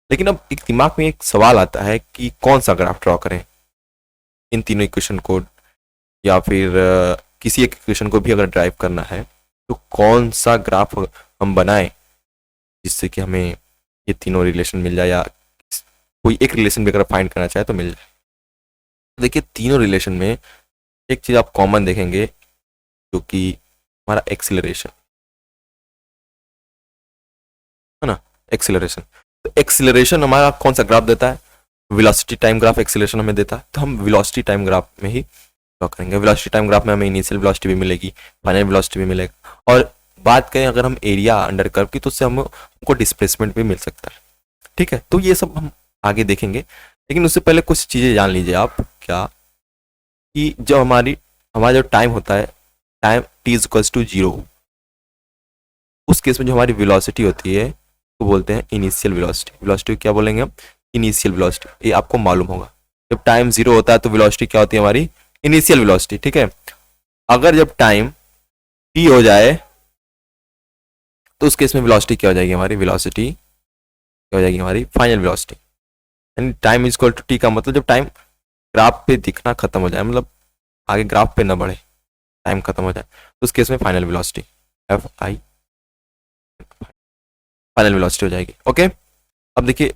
लेकिन अब एक दिमाग में एक सवाल आता है कि कौन सा ग्राफ ड्रॉ करें, इन तीनों इक्वेशन को या फिर किसी एक इक्वेशन को भी अगर ड्राइव करना है तो कौन सा ग्राफ हम बनाएं जिससे कि हमें ये तीनों रिलेशन मिल जाए, या कोई एक रिलेशन भी अगर फाइंड करना चाहे तो मिल जाए। देखिए तीनों रिलेशन में एक चीज आप कॉमन देखेंगे जो कि हमारा एक्सीलरेशन है ना, एक्सीलरेशन। तो एक्सीलरेशन हमारा कौन सा ग्राफ देता है, वेलोसिटी टाइम ग्राफ एक्सीलरेशन हमें देता है, तो हम वेलोसिटी टाइम ग्राफ में ही ड्रॉ करेंगे। वेलोसिटी टाइम ग्राफ में हमें इनिशियल वेलोसिटी भी मिलेगी, फाइनल वेलोसिटी भी मिलेगा, और बात करें अगर हम एरिया अंडर कर्व की तो उससे हमको डिस्प्लेसमेंट भी मिल सकता है, ठीक है। तो ये सब हम आगे देखेंगे, लेकिन उससे पहले कुछ चीज़ें जान लीजिए आप, क्या कि जब हमारा जो टाइम होता है, time t is equals to 0, उस केस में जो हमारी वेलोसिटी होती है वो बोलते हैं इनिशियल वेलोसिटी। वेलोसिटी क्या बोलेंगे हम, इनिशियल वेलोसिटी, ये आपको मालूम होगा। जब टाइम 0 होता है तो वेलोसिटी क्या होती है हमारी, इनिशियल वेलोसिटी, ठीक है। अगर जब टाइम t हो जाए तो उस केस में वेलोसिटी क्या हो जाएगी हमारी, वेलोसिटी क्या हो जाएगी हमारी, फाइनल वेलोसिटी। यानी time is equal to t का मतलब जब टाइम ग्राफ पे दिखना खत्म हो जाए, मतलब आगे ग्राफ पे ना बढ़े, टाइम खत्म हो जाए, तो उस केस में final velocity F I final velocity हो जाएगी। ओके, अब देखिए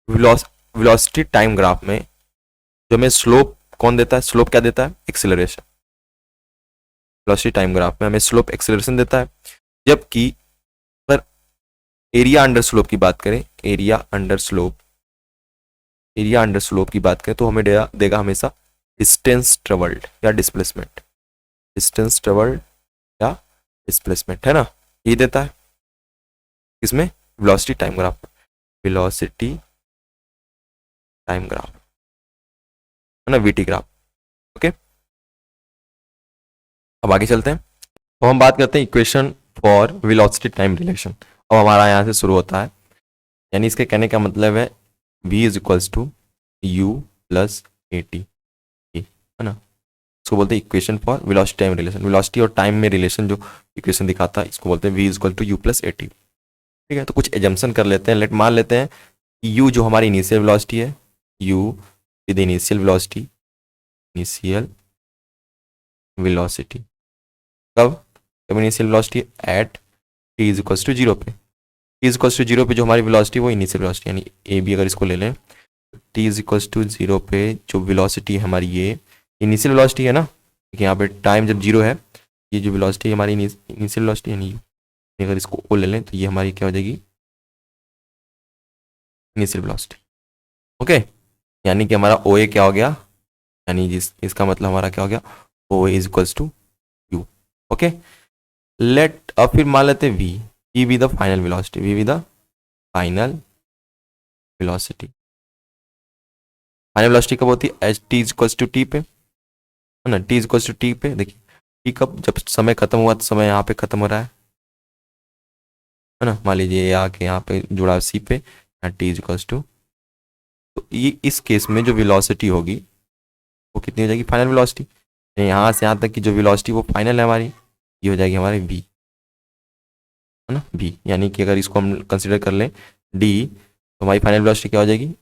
वेलोसिटी टाइम ग्राफ में जो हमें स्लोप कौन देता है, स्लोप क्या देता है, एक्सेलरेशन। वेलोसिटी टाइम ग्राफ में हमें स्लोप एक्सेलरेशन देता है, जबकि अगर एरिया अंडर स्लोप की बात करें, एरिया अंडर स्लोप की बात करें तो हमें देगा हमेशा डिस्टेंस ट्रेवल्ड या डिस्प्लेसमेंट, डिस्टेंस ट्रेवल्ड या डिस्प्लेसमेंट, है ना, ये देता है इसमें velocity time graph, velocity time graph, है ना, वीटी ग्राफ। ओके, अब आगे चलते हैं, तो हम बात करते हैं equation for velocity time relation. अब हमारा यहाँ से शुरू होता है, यानी इसके कहने का मतलब है v is equals to you plus A T, है ना, इसको बोलते हैं equation for velocity time relation. Velocity और टाइम में रिलेशन जो इक्वेशन दिखाता है इसको बोलते हैं v is equal to you plus A T, ठीक है। तो कुछ एजम्पशन कर लेते हैं, मान लेते हैं कि u जो हमारी इनिशियल वेलोसिटी है, u विद इनिशियल वेलोसिटी कब, जब initial velocity at t is equals to 0 पे, t इज इक्वल्स टू 0 पे जो हमारी वेलोसिटी वो इनिशियल वेलोसिटी, यानी ए बी अगर इसको ले लें, t इज इक्वल्स टू 0 पे जो वेलोसिटी है हमारी ये इनिशियल वेलोसिटी है ना, देखिए यहाँ पे टाइम जब 0 है, ये जो वेलोसिटी हमारी इनिशियल वेलोसिटी यानी अगर इसको ओ ले लें तो ये हमारी क्या हो जाएगी, इनिशियल वेलोसिटी। ओके, यानी कि हमारा ओ ए क्या हो गया, यानी इसका मतलब हमारा क्या हो गया, O A is equals to U. Okay, let अब फिर मान लेते हैं v be the final velocity, v be the final velocity. Final velocity कब होती है, at T is equals to T पे, है ना, T is equals to T पे। देखिए टी कब, जब समय खत्म हुआ तो समय यहाँ पे खत्म हो रहा है ना, मान लीजिए आके यहाँ पे जुड़ा सी पे, यहाँ टी इज इक्वल्स टू, तो ये इस केस में जो वेलोसिटी होगी वो कितनी हो जाएगी, फाइनल वेलोसिटी। यहाँ से यहाँ तक की जो वेलोसिटी वो फाइनल है हमारी, ये हो जाएगी हमारी v, है ना, v, यानी कि अगर इसको हम कंसिडर कर लें d तो हमारी फाइनल वेलोसिटी क्या हो जाएगी,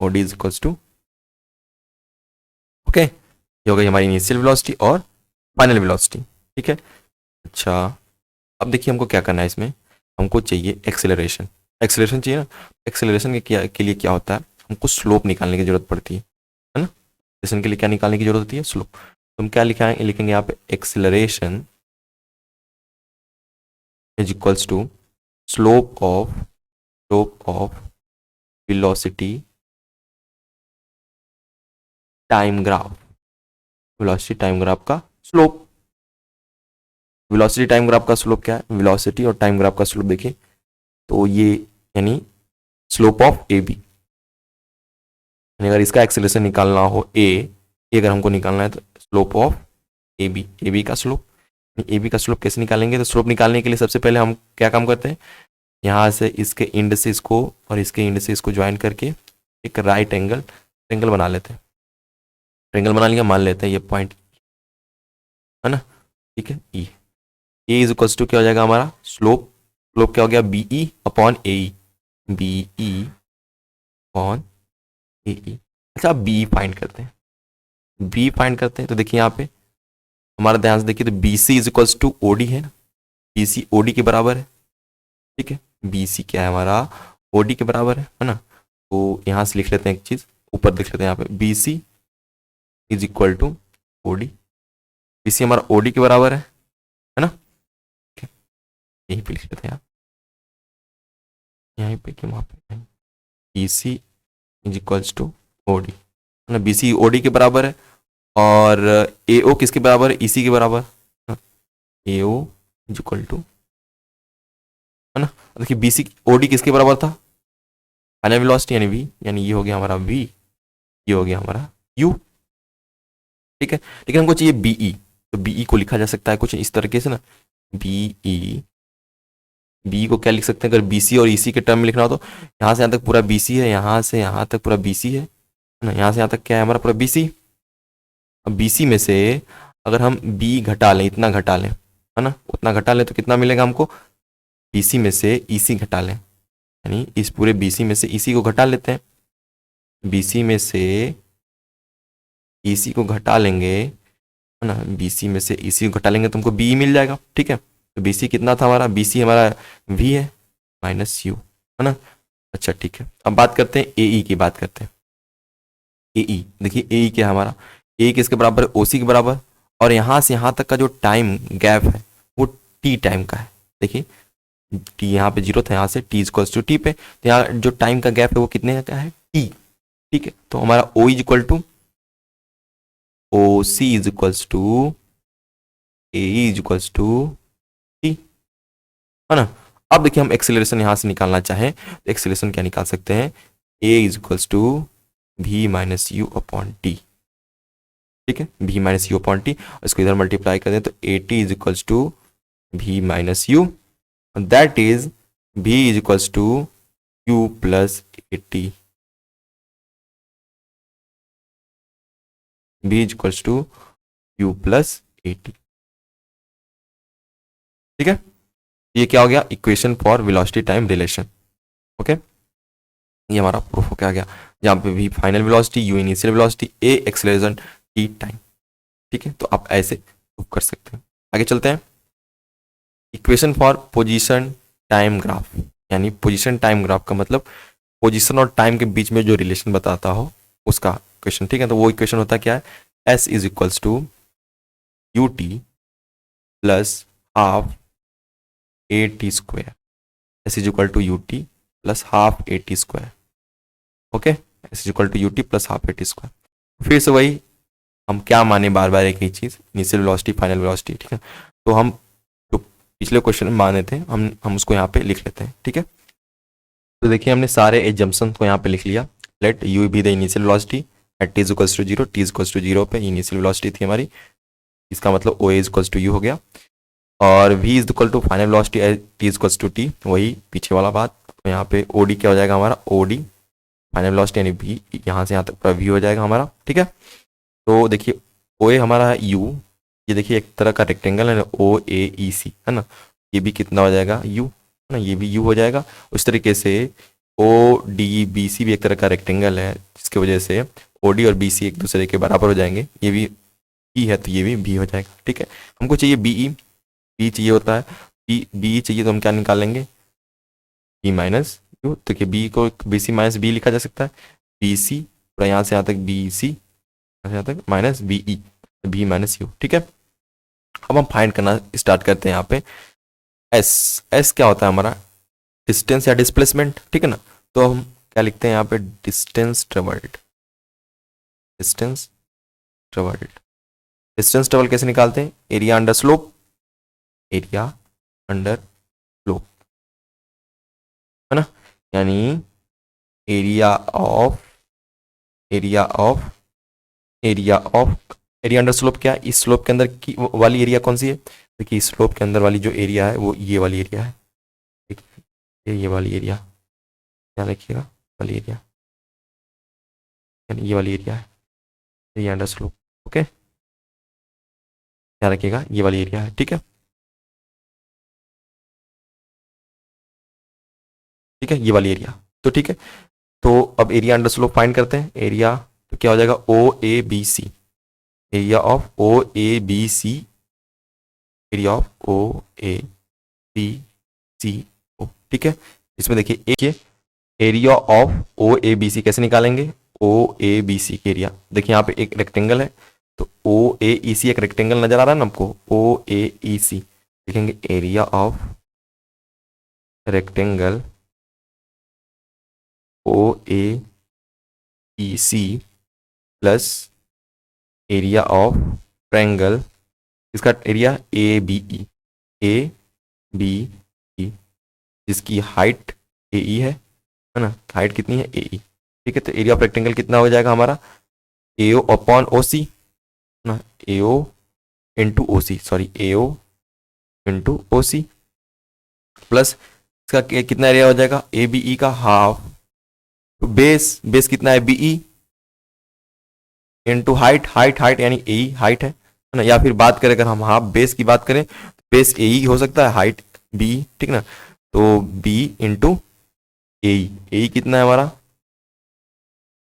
od is equals to, okay, ये हो गई हमारी इनिशियल वेलोसिटी और फाइनल वेलोसिटी, ठीक है। अच्छा, अब देखिए हमको क्या करना है, इसमें हमको चाहिए एक्सेलरेशन, एक्सेलरेशन चाहिए ना, एक्सेलरेशन के लिए क्या होता है, हमको स्लोप निकालने की जरूरत पड़ती है ना, एक्सेलरेशन के लिए क्या निकालने की जरूरत होती है, स्लोप। तो हम क्या लिखेंगे यहाँ पे, acceleration is equals to slope of velocity time graph, velocity time graph का स्लोप। वेलोसिटी टाइम ग्राफ का स्लोप क्या है, वेलोसिटी और टाइम ग्राफ का स्लोप देखिए तो ये यानी स्लोप ऑफ ए बी, अगर इसका एक्सेलरेशन निकालना हो ए अगर हमको निकालना है तो स्लोप ऑफ ए बी का स्लोप। ए बी का स्लोप कैसे निकालेंगे, तो स्लोप निकालने के लिए सबसे पहले हम क्या काम करते हैं, यहाँ से इसके इंड से इसको और इसके इंड से इसको ज्वाइन करके एक राइट एंगल बना लेते हैं। ट्रेंगल बना लिया, मान लेते हैं ये पॉइंट है ना, ठीक है। ई इज इक्वल्स टू क्या हो जाएगा हमारा स्लोप क्या हो गया, बी ई अपॉन ए ई, बी ई अपॉन ए ई। अच्छा बी फाइंड करते हैं, तो देखिए यहाँ पे हमारा ध्यान से देखिए तो B C is equals to O D है ना, बी सी ओ डी के बराबर है, ठीक है। बी सी क्या है हमारा, ओ डी के बराबर है ना। तो यहाँ से लिख लेते हैं एक चीज़, ऊपर लिख लेते हैं यहाँ पे B C is equal to O D, B C हमारा ओ डी के बराबर है ना, यहीं पे लिख लेते हैं आप, यहीं पे कि वहाँ पे B C is equals to O D है ना, बी सी ओ डी के बराबर है और ए ओ किसके बराबर है, ई सी के बराबर, ए ओ इज इक्वल टू है ना। देखिए बी सी ओ डी किसके बराबर था, फाइनल वेलोसिटी यानी वी, यानी ये हो गया हमारा वी, ये हो गया हमारा यू, ठीक है। लेकिन हमको चाहिए बीई, तो बीई को लिखा जा सकता है कुछ इस तरीके से ना, बीई, बी को क्या लिख सकते हैं, अगर बीसी और ईसी के टर्म में लिखना हो तो यहाँ से यहाँ तक पूरा बीसी है, यहाँ से यहाँ तक पूरा बीसी है ना, यहाँ से यहाँ तक क्या है हमारा पूरा बीसी। अब बीसी में से अगर हम बी घटा लें, इतना घटा लें है ना, उतना घटा लें तो कितना मिलेगा हमको, बीसी में से ईसी घटा लें, यानी इस पूरे बीसी में से ईसी को घटा लेते हैं, बीसी में से ईसी को घटा लेंगे है ना, बीसी में से ईसी को घटा लेंगे तो हमको बी मिल जाएगा, ठीक है। तो बीसी कितना था हमारा, बीसी हमारा वी है माइनस यू है ना। अच्छा ठीक है, अब बात करते हैं ए की, बात करते हैं ए, देखिए ए क्या है हमारा, ए किसके बराबर है, ओसी के बराबर, और यहाँ से यहाँ तक का जो टाइम गैप है वो टी टाइम का है। देखिए टी यहाँ पे जीरो था, यहाँ से टी इक्वल्स टू टी पे, तो यहाँ जो टाइम का गैप है वो कितने का है, टी, ठीक है। तो हमारा O is equal to O C is equals to a is equals to t है ना। अब देखिए हम एक्सेलरेशन यहाँ से निकालना चाहें तो एक्सेलरेशन क्या निकाल सकते हैं, A is equals to V minus you upon T, ठीक है, V minus you upon T, इसको इधर मल्टीप्लाई कर दें तो A T is equals to V minus U, that is V is equals to you plus A T, V is equals to you plus A T, ठीक है। ये क्या हो गया, equation for velocity time relation, okay. ये हमारा proof हो क्या गया, जहाँ पे भी final velocity, you initial velocity, A acceleration, T time, ठीक है। तो आप ऐसे प्रूफ कर सकते हैं। आगे चलते हैं, equation for position time graph, यानी पोजीशन टाइम ग्राफ का मतलब पोजीशन और टाइम के बीच में जो रिलेशन बताता हो उसका इक्वेशन, ठीक है। तो वो इक्वेशन होता क्या है, s is equals to U T plus half a t square, s is equal to U T plus half a t square, okay, S is equal to U T plus half a t square. फिर से वही हम क्या माने बार बार एक ही चीज़, इनिशियल वेलोसिटी फाइनल वेलोसिटी, ठीक है। तो हम जो पिछले क्वेश्चन में माने थे हम उसको यहाँ पे लिख लेते हैं, ठीक है। तो देखिए हमने सारे एजम्पशन को यहाँ पे लिख लिया, let you be the initial velocity at t is equals to zero, t is equals to zero पे इनिशियल वेलोसिटी थी हमारी, इसका मतलब O is equals to u हो गया, और v is equal to final velocity at t is equals to t, वही पीछे वाला बात। तो यहाँ पे ओ डी क्या हो जाएगा हमारा, ओ डी फाइनल वेलोसिटी यानी v, यहाँ से यहाँ तक पूरा v हो जाएगा हमारा, ठीक है। तो देखिए ओ ए हमारा है u, ये देखिए एक तरह का रेक्टेंगल है ओ ए ई सी है ना, ये भी कितना हो जाएगा u है ना, ये भी u हो जाएगा। उस तरीके से ओ डी बी सी भी एक तरह का रेक्टेंगल है, जिसकी वजह से ओ डी और बी सी एक दूसरे के बराबर हो जाएंगे, ये भी e है तो ये भी b हो जाएगा, ठीक है। हमको चाहिए बी ई, बी चाहिए होता है, बी चाहिए तो हम क्या निकालेंगे, बी माइनस यू, तो कि बी को बी सी माइनस बी लिखा जा सकता है, बी सी पूरा यहाँ से यहाँ तक बी सी, यहाँ तक minus B E, B minus u, ठीक है। अब हम फाइंड करना स्टार्ट करते हैं यहाँ पे, एस, एस क्या होता है हमारा, डिस्टेंस या डिस्प्लेसमेंट, ठीक है ना। तो हम क्या लिखते हैं यहाँ पे, distance travelled, distance travelled. Distance travel कैसे निकालते हैं, area under slope, area under slope, है ना। यानी area of, area of, area of, area under slope क्या है, इस स्लोप के अंदर की वाली एरिया कौन सी है, देखिए इस स्लोप के अंदर वाली जो एरिया है वो ये वाली एरिया है, ठीक है, ये वाली एरिया, ध्यान रखिएगा, वाली एरिया, यानी ये वाली एरिया है एरिया अंडर स्लोप, ओके, ध्यान रखिएगा ये वाली एरिया है, ठीक है, ठीक है, ये वाली एरिया, तो ठीक है। तो अब एरिया अंडर स्लोप फाइंड करते हैं, एरिया तो क्या हो जाएगा, O A B C, area of O A B C, area of O A B C O, ठीक है। इसमें देखिए एक area of O A B C कैसे निकालेंगे, ओ ए बी सी की एरिया, देखिए यहाँ पे एक रेक्टेंगल है, तो ओ ए ई सी, एक रेक्टेंगल नजर आ रहा है ना आपको, ओ ए ई सी, लिखेंगे area of rectangle O A E C plus area of triangle, इसका area A B E, A B E, जिसकी हाइट ए ई है ना, हाइट कितनी है ए ई, ठीक है। तो एरिया ऑफ रेक्टेंगल कितना हो जाएगा हमारा, ए ओ अपॉन ओ सी ना, ए ओ इंटू ओ सी, सॉरी ए ओ इंटू ओ सी, प्लस इसका कितना एरिया हो जाएगा, ए बी ई का हाफ, तो बेस, बेस कितना है B E into height, height height यानी ए ई हाइट है ना, या फिर बात करें अगर हम हाफ बेस की बात करें, बेस ए ई हो सकता है, हाइट बी, ठीक ना, तो बी इंटू ए कितना है हमारा,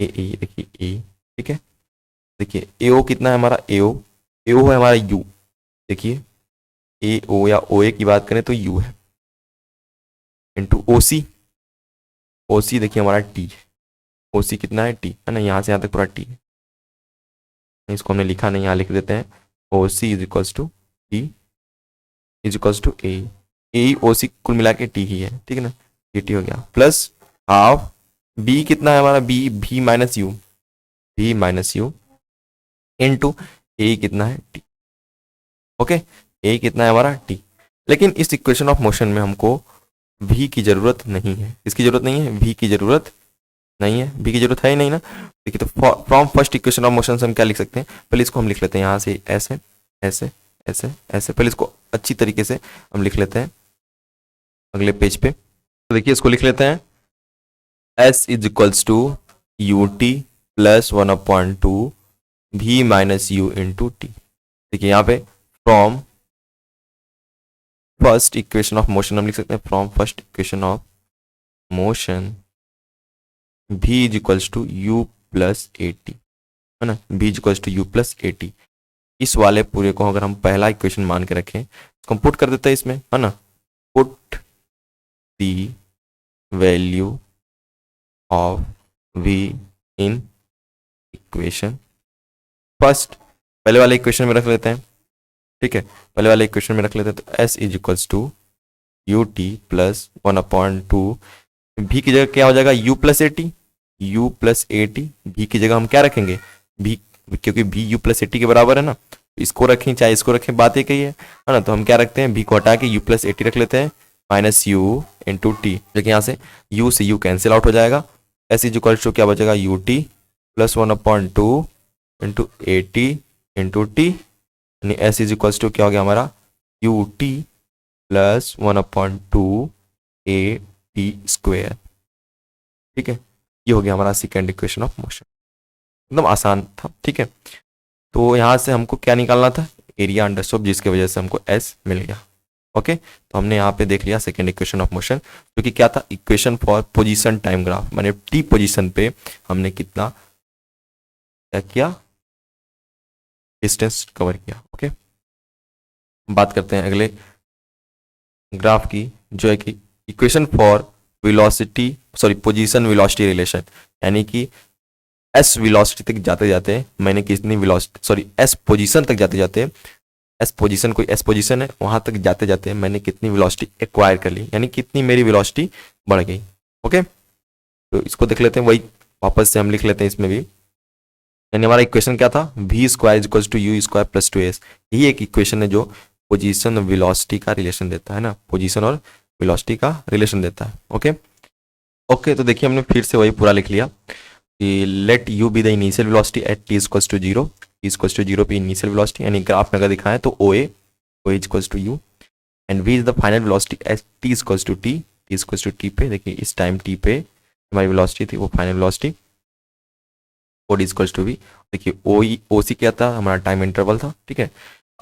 ए देखिए ए, ठीक है, देखिए ए ओ कितना है हमारा, ए ओ है हमारा यू, देखिए ए ओ या ओ ए की बात करें तो यू है, इंटू ओ सी देखिए हमारा टी है, ओ सी कितना है टी, है ना, यहाँ से यहाँ तक पूरा टी है, इसको हमने लिखा नहीं, यहाँ लिख देते हैं, O C is equals to T is equals to A O C कुल मिला के टी ही है, ठीक है ना, ये टी हो गया, प्लस हाफ बी कितना है हमारा, बी भी माइनस यू, भी माइनस यू इंटू ए कितना है टी, ओके, ए कितना है हमारा टी। लेकिन इस इक्वेशन ऑफ मोशन में हमको भी की जरूरत नहीं है, इसकी जरूरत नहीं है, भी की जरूरत नहीं है, भी की जरूरत है ही नहीं ना। देखिए तो from first equation of motion से हम क्या लिख सकते हैं, पहले इसको हम लिख लेते हैं यहाँ से ऐसे ऐसे ऐसे ऐसे, पहले इसको अच्छी तरीके से हम लिख लेते हैं अगले पेज पे, तो देखिए इसको लिख लेते हैं, S is equals to U T plus 1/2 V minus U into T. देखिए यहाँ पे from first equation of motion हम लिख सकते हैं, from first equation of motion V is equals to you plus A T, है ना, V is equals to you plus A T. इस वाले पूरे को अगर हम पहला इक्वेशन मान के रखें तो हम पुट कर देते हैं इसमें, है ना, put the value of v in equation first, पहले वाले इक्वेशन में रख लेते हैं, ठीक है, पहले वाले इक्वेशन में रख लेते हैं, तो s is equals to U T plus 1/2, v की जगह क्या हो जाएगा, u प्लस ए टी, यू प्लस ए टी, भी की जगह हम क्या रखेंगे, भी, क्योंकि भी यू प्लस ए टी के बराबर है ना, इसको रखें चाहे इसको रखें बात एक ही है ना, तो हम क्या रखते हैं, भी को हटा के यू प्लस ए टी रख लेते हैं, माइनस यू इंटू टी, देखिए यहाँ से यू कैंसिल आउट हो जाएगा, एस इज इक्वल टू क्या बचेगा, U T plus 1/2 into A T into T, यानी एस इज इक्वल टू क्या हो गया हमारा, यू टी प्लस 1/2 ए टी स्क्वेयर, ठीक है, ये हो गया हमारा सेकेंड इक्वेशन ऑफ मोशन, एकदम आसान था, ठीक है। तो यहाँ से हमको क्या निकालना था, एरिया अंडर स्लोप, जिसकी वजह से हमको एस मिल गया, ओके। तो हमने यहाँ पे देख लिया सेकेंड इक्वेशन ऑफ मोशन, जो कि क्या था, equation for position time graph, माने टी पोजीशन पे हमने कितना क्या किया, डिस्टेंस कवर किया, ओके। बात करते हैं अगले ग्राफ की, जो है कि equation for velocity, sorry position velocity relation, यानी कि एस वेलोसिटी तक जाते जाते मैंने कितनी वेलोसिटी, सॉरी एस पोजीशन तक जाते जाते एस पोजीशन, कोई एस पोजीशन है, वहां तक जाते जाते मैंने कितनी वेलोसिटी एक्वायर कर ली, यानी कितनी मेरी वेलोसिटी बढ़ गई। ओके, तो इसको देख लेते हैं, वही वापस से हम लिख लेते हैं इसमें भी। यानी हमारा इक्वेशन क्या था, v square equal to u square plus two s. यही एक इक्वेशन है जो पोजीशन और वेलोसिटी का रिलेशन देता है ना, पोजीशन और वेलोसिटी का रिलेशन देता है। ओके ओके, तो देखिए हमने फिर से वही पूरा लिख लिया कि let you be the initial velocity at T equals to zero, T equals to zero पे इनिशियल वेलोसिटी, यानी ग्राफ में अगर दिखाएं तो O A equals to U and V is the final velocity at T equals to T equals to T पे। देखिए इस time T पे हमारी वेलोसिटी थी, वो final velocity O D equals to v. देखिए ओ सी क्या था, हमारा टाइम इंटरवल था। ठीक है,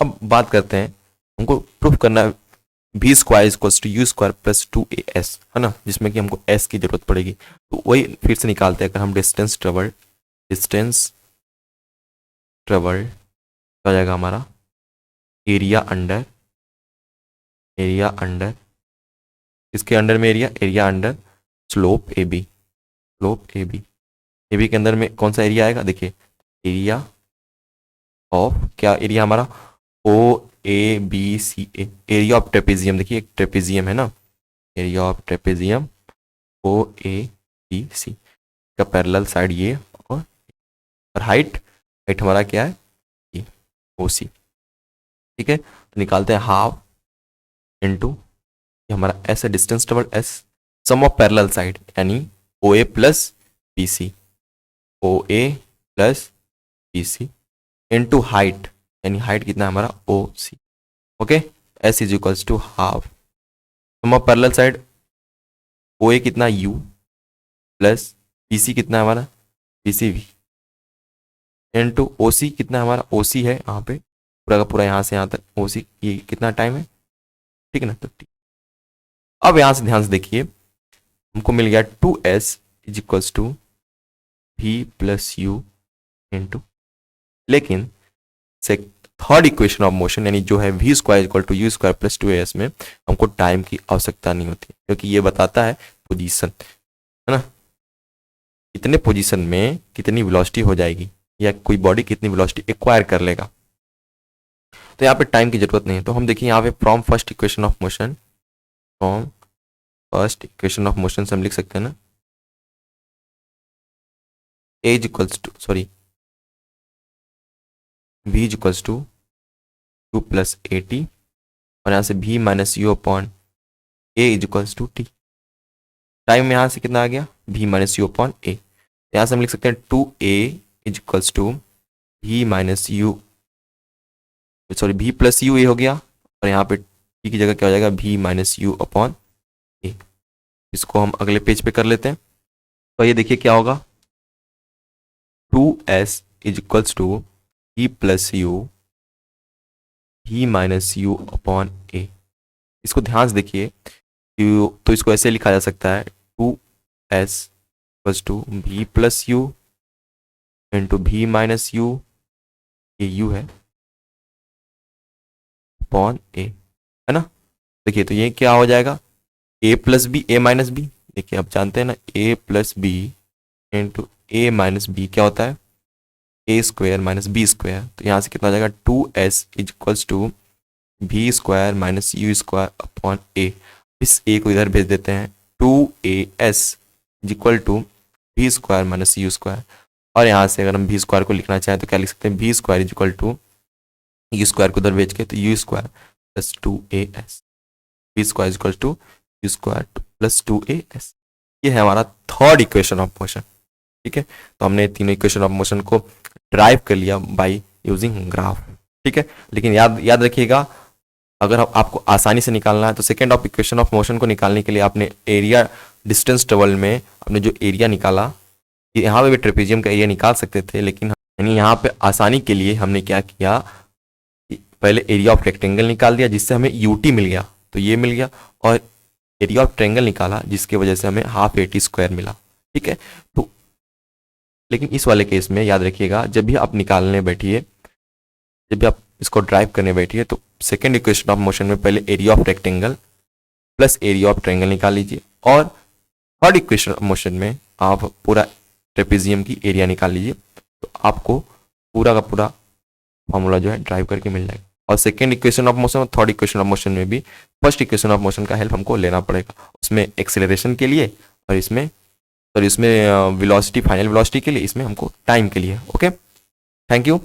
अब बात करते हैं, हमको प्रूफ करना है v square equals to u square plus two a s, है ना, जिसमें कि हमको एस की जरूरत पड़ेगी। तो वही फिर से निकालते हैं। अगर हम डिस्टेंस ट्रेवल हो जाएगा हमारा एरिया अंडर इसके अंडर में area under slope A B के अंदर में कौन सा एरिया आएगा, देखिए एरिया ऑफ, क्या एरिया हमारा, O A B C A, area of trapezium. देखिए एक ट्रेपेजियम है ना, area of trapezium O A B C का पैरेलल साइड ये, और हाइट हमारा क्या है, ये ओ सी। ठीक है, तो निकालते हैं हाफ इनटू हमारा एस है, distance travel S, sum of parallel side यानी O A plus B C, O A plus B C into height, यानी हाइट कितना है हमारा O C. Okay, S is equals to half sum of parallel side O A कितना U plus B C कितना है हमारा B C V into O C कितना है हमारा ओ सी है यहाँ पे पूरा का पूरा यहाँ से यहाँ तक ओ सी, ये कितना टाइम है, ठीक है ना। तो ठीक, अब यहाँ से ध्यान से देखिए, हमको मिल गया 2s is equals to v plus u into, लेकिन से थर्ड इक्वेशन ऑफ मोशन यानी जो है v square equal to u square plus two s में हमको टाइम की आवश्यकता नहीं होती, क्योंकि ये बताता है पोजीशन, है ना, कितने पोजीशन में कितनी वेलोसिटी हो जाएगी या कोई बॉडी कितनी वेलोसिटी एक्वायर कर लेगा। तो यहाँ पे टाइम की जरूरत नहीं है। तो हम देखिए यहाँ पे from first equation of motion से हम लिख सकते हैं ना, s equals to v equals to two plus A t, और यहाँ से v minus you upon a is equals to t. Time में यहाँ से कितना आ गया, v minus you upon a, यहाँ से हम लिख सकते हैं 2a is equals to v minus u, v plus u a हो गया, और यहाँ पे t की जगह क्या हो जाएगा, v minus you upon a. इसको हम अगले पेज पे कर लेते हैं। तो ये देखिए क्या होगा, 2s is equals to v plus u v minus you upon a. इसको ध्यान से देखिए, तो इसको ऐसे लिखा जा सकता है 2s equals to v plus u into v minus u, ये u है, अपॉन ए, है ना। देखिए तो ये क्या हो जाएगा, a plus B a minus B. देखिए आप जानते हैं ना, a plus B into a minus B क्या होता है, a square minus B square. तो यहाँ से कितना हो जाएगा, 2s is equals to v square minus u square upon a. इस ए को इधर भेज देते हैं, 2as is equal to v square minus u square, और यहाँ से अगर हम वी स्क्वायर को लिखना चाहें तो क्या लिख सकते हैं, v square is equal to u square को उधर भेज के, तो u square plus 2as, v square is equal to u square plus 2as। ये है हमारा थर्ड इक्वेशन ऑफ मोशन। ठीक है, तो हमने तीनों इक्वेशन ऑफ मोशन को ड्राइव कर लिया बाय यूजिंग ग्राफ। ठीक है, लेकिन याद रखिएगा, अगर आपको आसानी से निकालना है तो second of equation of motion को निकालने के लिए आपने एरिया डिस्टेंस ट्रेवल में आपने जो एरिया निकाला, यहाँ पे भी ट्रेपेजियम का एरिया निकाल सकते थे, लेकिन यानी यहाँ पे आसानी के लिए हमने क्या किया, पहले एरिया ऑफ रेक्टेंगल निकाल दिया जिससे हमें यूटी मिल गया, तो ये मिल गया, और एरिया ऑफ ट्रायंगल निकाला जिसकी वजह से हमें हाफ ए टी स्क्वायर मिला। ठीक है, तो लेकिन इस वाले केस में याद रखिएगा, जब भी आप निकालने बैठिए, जब भी आप इसको ड्राइव करने बैठिए, तो सेकेंड इक्वेशन ऑफ मोशन में पहले area of rectangle plus area of triangle निकाल लीजिए, और थर्ड इक्वेशन ऑफ मोशन में आप पूरा ट्रेपेजियम की एरिया निकाल लीजिए, तो आपको पूरा का पूरा फॉर्मूला जो है ड्राइव करके मिल जाएगा। और सेकेंड इक्वेशन ऑफ मोशन और थर्ड इक्वेशन ऑफ मोशन में भी फर्स्ट इक्वेशन ऑफ मोशन का हेल्प हमको लेना पड़ेगा, उसमें एक्सेलरेशन के लिए और इसमें वेलोसिटी, फाइनल वेलोसिटी के लिए, इसमें हमको टाइम के लिए। Okay, thank you.